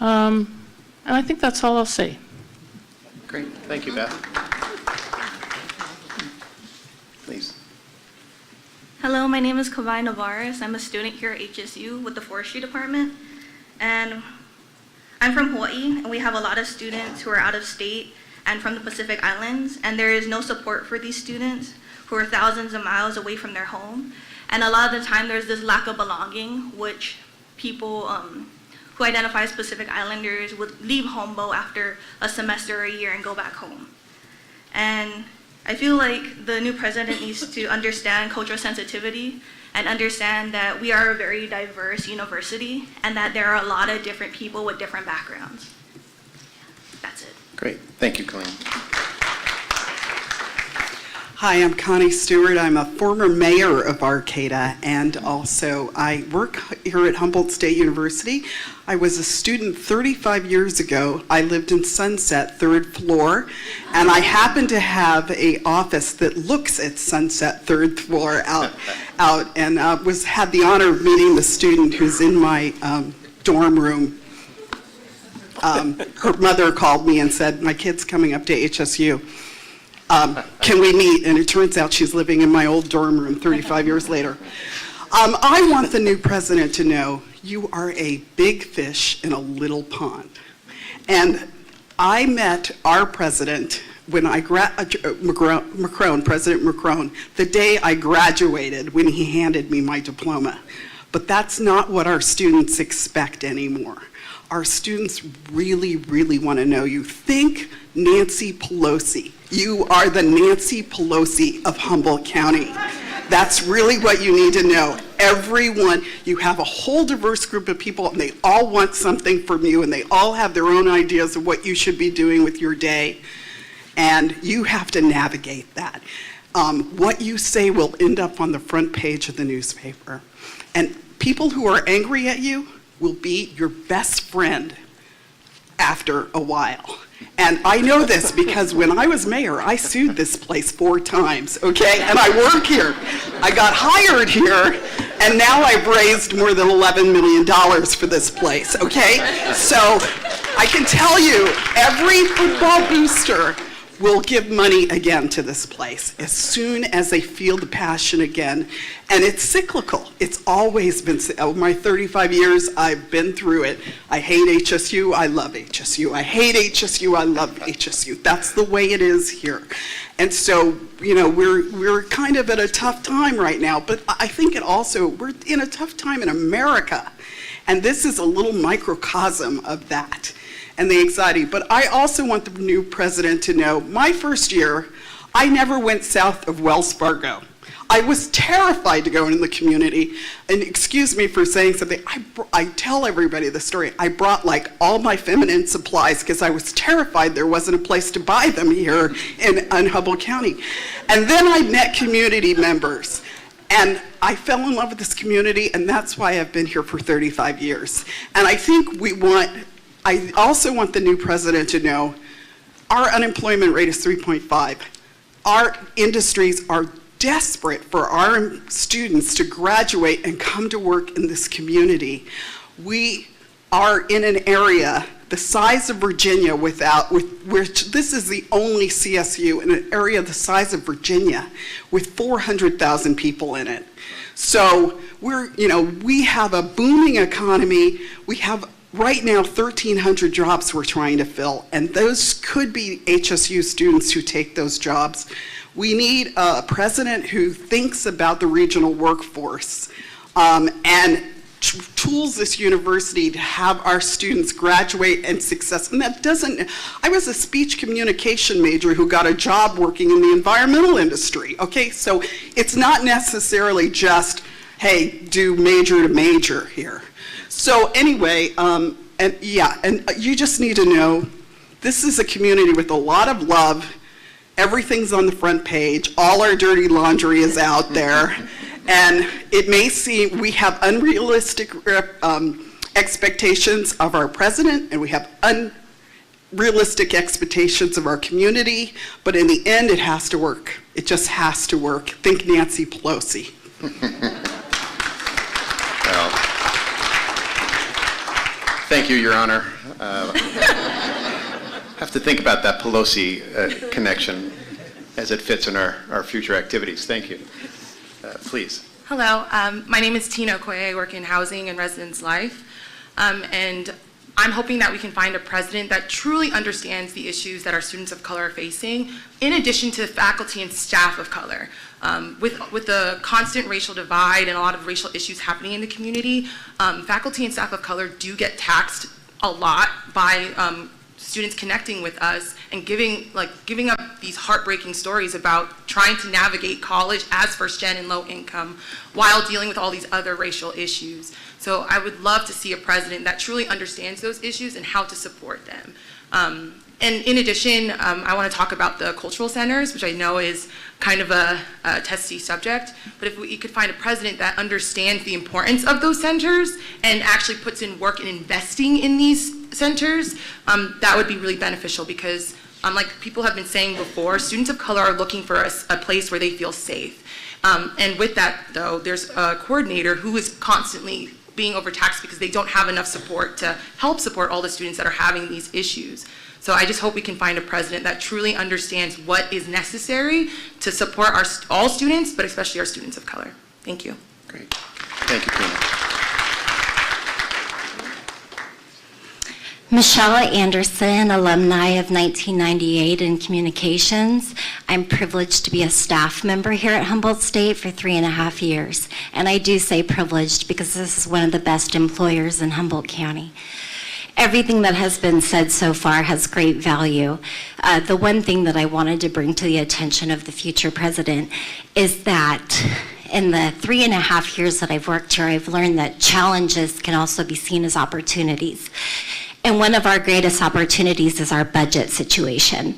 And I think that's all I'll say. Great. Thank you, Beth. Please. Hello, my name is Kavai Navarez. I'm a student here at HSU with the Forestry Department. And I'm from Hawaii, and we have a lot of students who are out of state and from the Pacific Islands, and there is no support for these students who are thousands of miles away from their home. And a lot of the time there's this lack of belonging, which people who identify as Pacific Islanders would leave Humboldt after a semester or a year and go back home. And I feel like the new president needs to understand cultural sensitivity and understand that we are a very diverse university and that there are a lot of different people with different backgrounds. That's it. Great. Thank you, Colleen. Hi, I'm Connie Stewart. I'm a former mayor of Arcata, and also I work here at Humboldt State University. I was a student 35 years ago. I lived in Sunset, 3rd floor, and I happen to have an office that looks at Sunset, 3rd floor out and had the honor of meeting the student who's in my dorm room. Her mother called me and said, my kid's coming up to HSU. Can we meet? And it turns out she's living in my old dorm room 35 years later. I want the new president to know you are a big fish in a little pond. And I met our president when President Macron, the day I graduated when he handed me my diploma. But that's not what our students expect anymore. Our students really, really want to know you. Think Nancy Pelosi. You are the Nancy Pelosi of Humboldt County. That's really what you need to know. Everyone, you have a whole diverse group of people, and they all want something from you, and they all have their own ideas of what you should be doing with your day, and you have to navigate that. What you say will end up on the front page of the newspaper, and people who are angry at you will be your best friend after a while. And I know this because when I was mayor, I sued this place 4 times, okay? And I work here. I got hired here, and now I've raised more than $11 million for this place, okay? So I can tell you, every football booster will give money again to this place as soon as they feel the passion again. And it's cyclical. It's always been, my 35 years, I've been through it. I hate HSU, I love HSU. I hate HSU, I love HSU. That's the way it is here. And so, you know, we're kind of at a tough time right now, but I think we're in a tough time in America. And this is a little microcosm of that and the anxiety. But I also want the new president to know, my first year, I never went south of Wells Fargo. I was terrified to go into the community, and excuse me for saying something, I tell everybody the story. I brought like all my feminine supplies because I was terrified there wasn't a place to buy them here in Humboldt County. And then I met community members, and I fell in love with this community, and that's why I've been here for 35 years. And I think I also want the new president to know our unemployment rate is 3.5. Our industries are desperate for our students to graduate and come to work in this community. We are in an area the size of Virginia which this is the only CSU in an area the size of Virginia with 400,000 people in it. So we have a booming economy. We have right now 1,300 jobs we're trying to fill, and those could be HSU students who take those jobs. We need a president who thinks about the regional workforce and tools this university to have our students graduate and success. And that doesn't, I was a speech communication major who got a job working in the environmental industry, okay? So it's not necessarily just, hey, do major to major here. So anyway, and you just need to know, this is a community with a lot of love. Everything's on the front page. All our dirty laundry is out there. And it may seem we have unrealistic expectations of our president, and we have unrealistic expectations of our community, but in the end, it has to work. It just has to work. Think Nancy Pelosi. Well, thank you, Your Honor. Have to think about that Pelosi connection as it fits in our future activities. Thank you. Please. Hello, my name is Tina Okoye. I work in housing and residence life, and I'm hoping that we can find a president that truly understands the issues that our students of color are facing, in addition to faculty and staff of color. With the constant racial divide and a lot of racial issues happening in the community, faculty and staff of color do get taxed a lot by students connecting with us and giving up these heartbreaking stories about trying to navigate college as first gen and low income while dealing with all these other racial issues. So I would love to see a president that truly understands those issues and how to support them. And in addition, I want to talk about the cultural centers, which I know is kind of a testy subject, but if we could find a president that understands the importance of those centers and actually puts in work in investing in these centers, that would be really beneficial because, like people have been saying before, students of color are looking for a place where they feel safe. And with that, though, there's a coordinator who is constantly being overtaxed because they don't have enough support to help support all the students that are having these issues. So I just hope we can find a president that truly understands what is necessary to support all students, but especially our students of color. Thank you. Great. Thank you, Tina. Michelle Anderson, alumni of 1998 in communications. I'm privileged to be a staff member here at Humboldt State for 3.5 years. And I do say privileged because this is one of the best employers in Humboldt County. Everything that has been said so far has great value. The one thing that I wanted to bring to the attention of the future president is that in the 3.5 years that I've worked here, I've learned that challenges can also be seen as opportunities. And one of our greatest opportunities is our budget situation.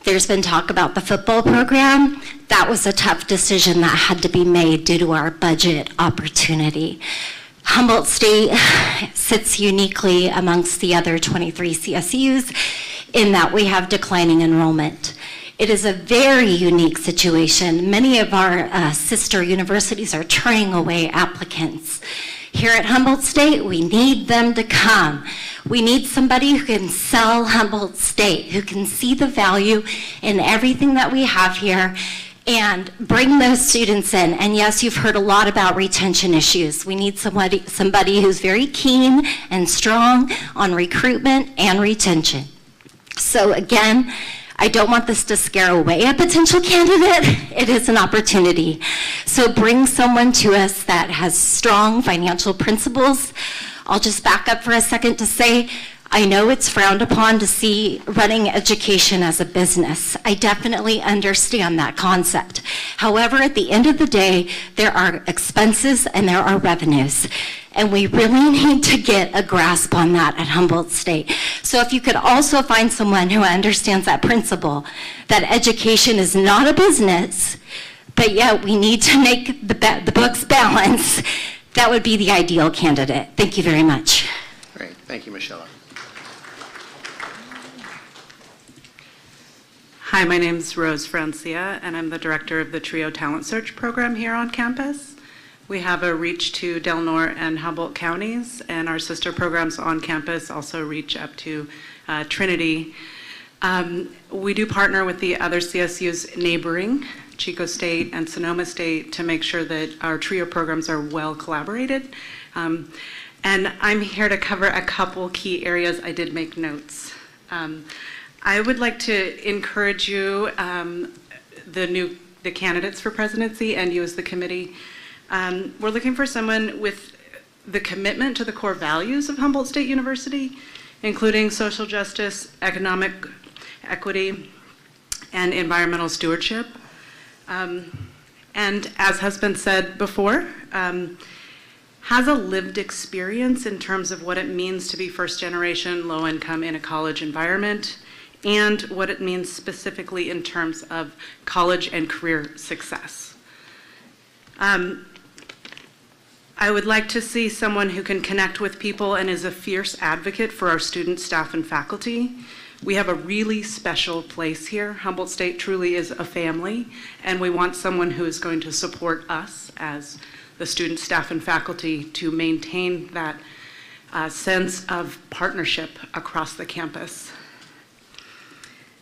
There's been talk about the football program. That was a tough decision that had to be made due to our budget opportunity. Humboldt State sits uniquely amongst the other 23 CSUs in that we have declining enrollment. It is a very unique situation. Many of our sister universities are turning away applicants. Here at Humboldt State, we need them to come. We need somebody who can sell Humboldt State, who can see the value in everything that we have here and bring those students in. And yes, you've heard a lot about retention issues. We need somebody who's very keen and strong on recruitment and retention. So again, I don't want this to scare away a potential candidate. It is an opportunity. So bring someone to us that has strong financial principles. I'll just back up for a second to say, I know it's frowned upon to see running education as a business. I definitely understand that concept. However, at the end of the day, there are expenses and there are revenues. And we really need to get a grasp on that at Humboldt State. So if you could also find someone who understands that principle, that education is not a business, but yet we need to make the books balance, that would be the ideal candidate. Thank you very much. Great. Thank you, Michelle. Hi, my name is Rose Francia, and I'm the director of the TRIO Talent Search program here on campus. We have a reach to Del Norte and Humboldt counties, and our sister programs on campus also reach up to Trinity. We do partner with the other CSUs neighboring, Chico State and Sonoma State, to make sure that our TRIO programs are well collaborated. And I'm here to cover a couple key areas. I did make notes. I would like to encourage you, the candidates for presidency and you as the committee. We're looking for someone with the commitment to the core values of Humboldt State University, including social justice, economic equity, and environmental stewardship. And as has been said before, has a lived experience in terms of what it means to be first generation, low income in a college environment, and what it means specifically in terms of college and career success. I would like to see someone who can connect with people and is a fierce advocate for our students, staff, and faculty. We have a really special place here. Humboldt State truly is a family, and we want someone who is going to support us as the students, staff, and faculty to maintain that sense of partnership across the campus.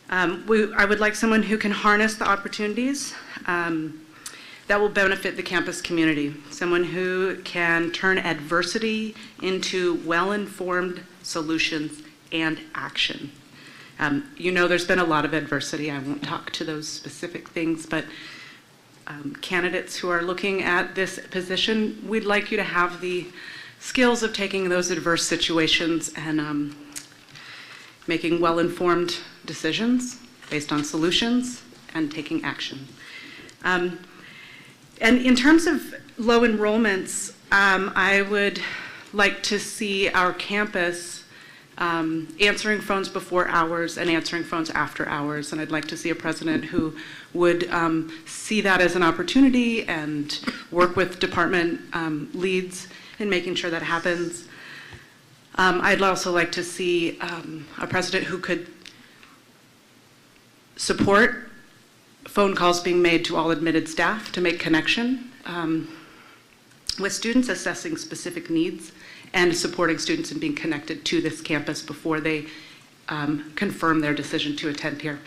I would like someone who can harness the opportunities that will benefit the campus community, someone who can turn adversity into well-informed solutions and action. You know there's been a lot of adversity. I won't talk to those specific things, but candidates who are looking at this position, we'd like you to have the skills of taking those adverse situations and making well-informed decisions based on solutions and taking action. And in terms of low enrollments, I would like to see our campus answering phones before hours and answering phones after hours. And I'd like to see a president who would see that as an opportunity and work with department leads in making sure that happens. I'd also like to see a president who could support phone calls being made to all admitted staff to make connection with students, assessing specific needs, and supporting students in being connected to this campus before they confirm their decision to attend here.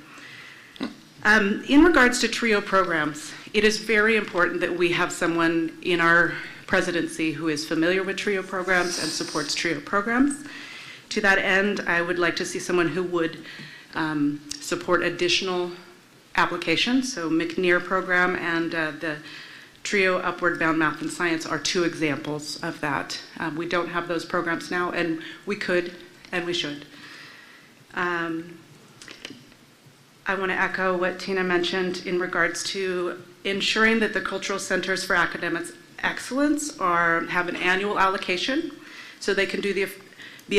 In regards to TRIO programs, it is very important that we have someone in our presidency who is familiar with TRIO programs and supports TRIO programs. To that end, I would like to see someone who would support additional applications. So McNear program and the TRIO Upward Bound Math and Science are two examples of that. We don't have those programs now, and we could and we should. I want to echo what Tina mentioned in regards to ensuring that the cultural centers for academic excellence have an annual allocation so they can be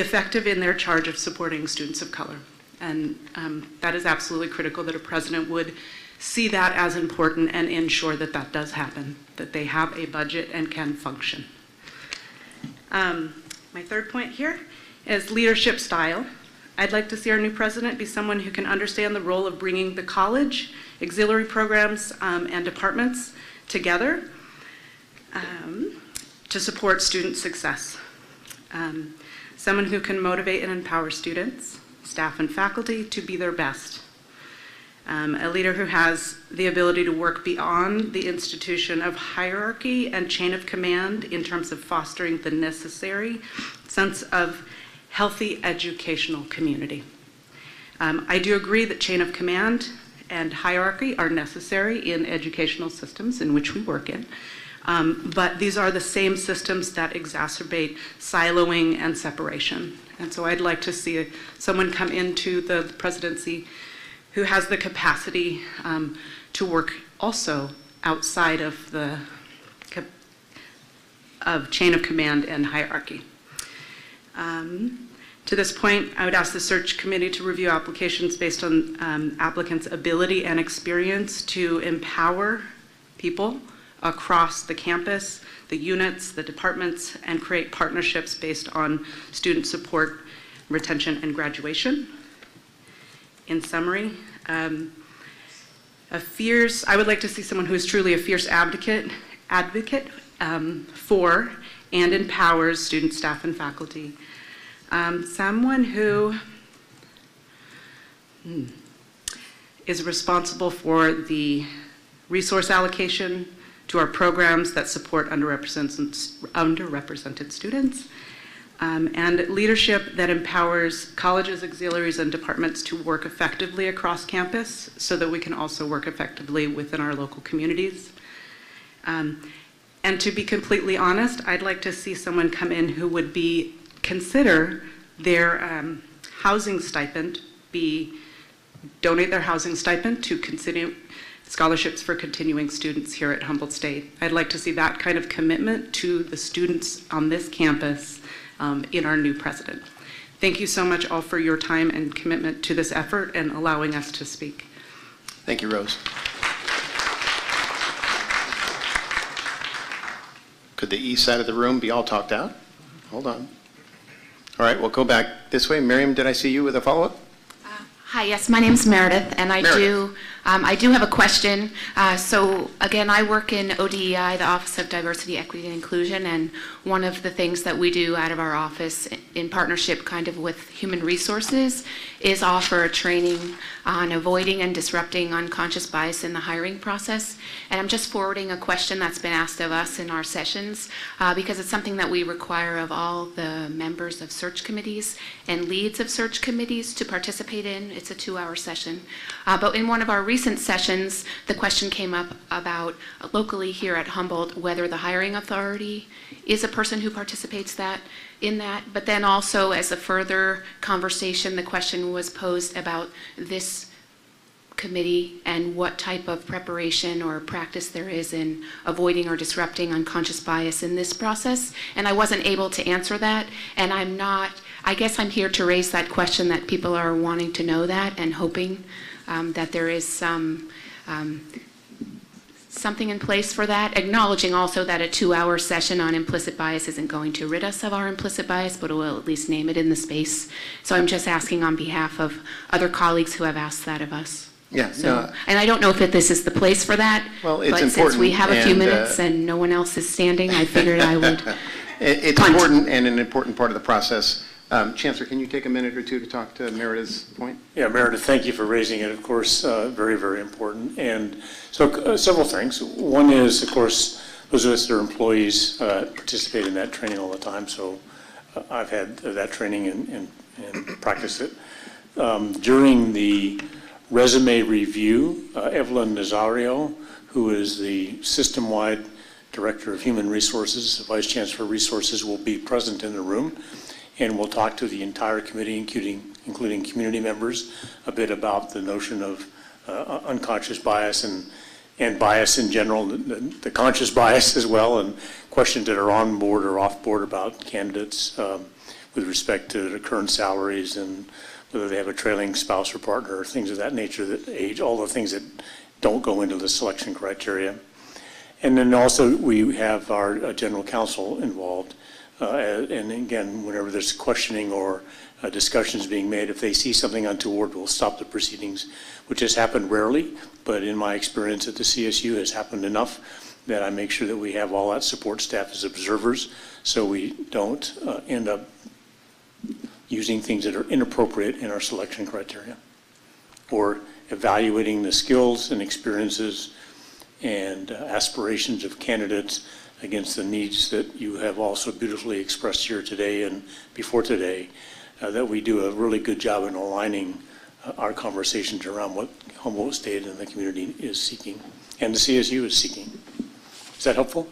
effective in their charge of supporting students of color. And that is absolutely critical that a president would see that as important and ensure that that does happen, that they have a budget and can function. My third point here is leadership style. I'd like to see our new president be someone who can understand the role of bringing the college, auxiliary programs, and departments together to support student success. Someone who can motivate and empower students, staff, and faculty to be their best. A leader who has the ability to work beyond the institution of hierarchy and chain of command in terms of fostering the necessary sense of healthy educational community. I do agree that chain of command and hierarchy are necessary in educational systems in which we work in, but these are the same systems that exacerbate siloing and separation. And so I'd like to see someone come into the presidency who has the capacity to work also outside of the chain of command and hierarchy. To this point, I would ask the search committee to review applications based on applicants' ability and experience to empower people across the campus, the units, the departments, and create partnerships based on student support, retention, and graduation. In summary, I would like to see someone who is truly a fierce advocate for and empowers students, staff, and faculty. Someone who is responsible for the resource allocation to our programs that support underrepresented students, and leadership that empowers colleges, auxiliaries, and departments to work effectively across campus so that we can also work effectively within our local communities. And to be completely honest, I'd like to see someone come in who would consider their housing stipend, donate their housing stipend to continue scholarships for continuing students here at Humboldt State. I'd like to see that kind of commitment to the students on this campus in our new president. Thank you so much all for your time and commitment to this effort and allowing us to speak. Thank you, Rose. Could the east side of the room be all talked out? Hold on. All right, we'll go back this way. Miriam, did I see you with a follow-up? Hi, yes, my name's Meredith, and I do have a question. So again, I work in ODEI, the Office of Diversity, Equity, and Inclusion, and one of the things that we do out of our office in partnership kind of with Human Resources is offer a training on avoiding and disrupting unconscious bias in the hiring process. And I'm just forwarding a question that's been asked of us in our sessions because it's something that we require of all the members of search committees and leads of search committees to participate in. It's a 2-hour session. But in one of our recent sessions, the question came up about locally here at Humboldt whether the hiring authority is a person who participates in that. But then also as a further conversation, the question was posed about this committee and what type of preparation or practice there is in avoiding or disrupting unconscious bias in this process. And I wasn't able to answer that, and I guess I'm here to raise that question that people are wanting to know that and hoping that there is something in place for that, acknowledging also that a 2-hour session on implicit bias isn't going to rid us of our implicit bias, but it will at least name it in the space. So I'm just asking on behalf of other colleagues who have asked that of us. Yeah. So, and I don't know if this is the place for that, well, it's but important, since we have a few and, minutes and no one else is standing, I figured I would. It's important and an important part of the process. Chancellor, can you take a minute or two to talk to Meredith's point? Yeah, Meredith, thank you for raising it. Of course, very, very important. And so several things. One is, of course, those of us that are employees participate in that training all the time. So I've had that training and practiced it. During the resume review, Evelyn Nazario, who is the system-wide Director of Human Resources, Vice Chancellor of Resources, will be present in the room. And we'll talk to the entire committee, including community members, a bit about the notion of unconscious bias and bias in general, the conscious bias as well, and questions that are on board or off board about candidates with respect to their current salaries and whether they have a trailing spouse or partner or things of that nature, that age, all the things that don't go into the selection criteria. And then also we have our general counsel involved. And again, whenever there's questioning or discussions being made, if they see something untoward, we'll stop the proceedings, which has happened rarely, but in my experience at the CSU has happened enough that I make sure that we have all that support staff as observers so we don't end up using things that are inappropriate in our selection criteria, or evaluating the skills and experiences and aspirations of candidates against the needs that you have also beautifully expressed here today and before today, that we do a really good job in aligning our conversations around what Humboldt State and the community is seeking, and the CSU is seeking. Is that helpful?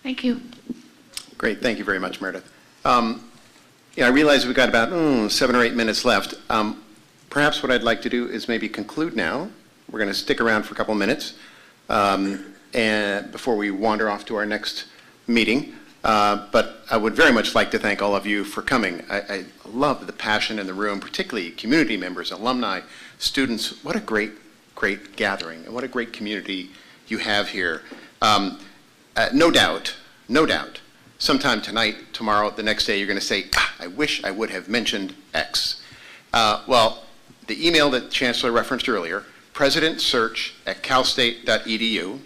Thank you. Great, thank you very much, Meredith. I realize we've got about 7 or 8 minutes left. Perhaps what I'd like to do is maybe conclude now. We're going to stick around for a couple minutes and before we wander off to our next meeting. But I would very much like to thank all of you for coming. I love the passion in the room, particularly community members, alumni, students. What a great, great gathering, and what a great community you have here. No doubt, sometime tonight, tomorrow, the next day, you're going to say, I wish I would have mentioned X. Well, the email that Chancellor referenced earlier, presidentsearch@calstate.edu,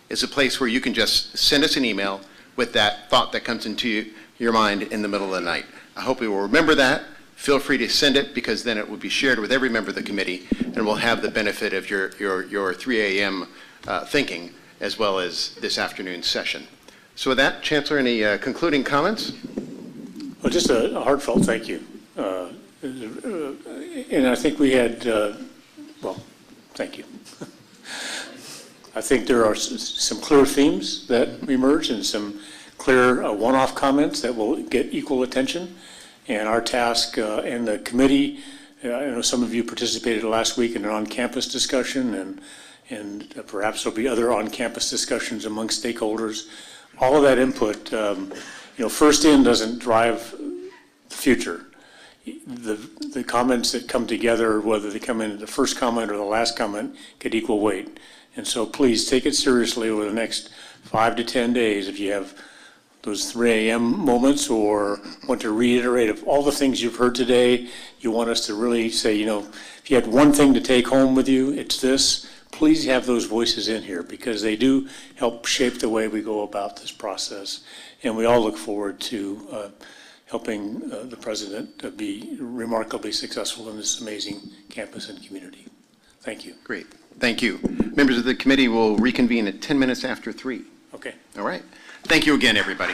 is a place where you can just send us an email with that thought that comes into your mind in the middle of the night. I hope you will remember that. Feel free to send it, because then it will be shared with every member of the committee, and we'll have the benefit of your 3 a.m. Thinking, as well as this afternoon's session. So with that, Chancellor, any concluding comments? Well, just a heartfelt thank you. And I think we had, well, thank you. I think there are some clear themes that emerge and some clear one-off comments that will get equal attention. And our task and the committee, I know some of you participated last week in an on-campus discussion, and perhaps there'll be other on-campus discussions among stakeholders. All of that input, first in doesn't drive the future. The comments that come together, whether they come in the first comment or the last comment, get equal weight. And so please take it seriously over the next 5 to 10 days. If you have those 3 a.m. moments or want to reiterate of all the things you've heard today, you want us to really say, if you had one thing to take home with you, it's this. Please have those voices in here because they do help shape the way we go about this process. And we all look forward to helping the president be remarkably successful in this amazing campus and community. Thank you. Great. Thank you. Members of the committee will reconvene at 10 minutes after 3. Okay. All right. Thank you again, everybody.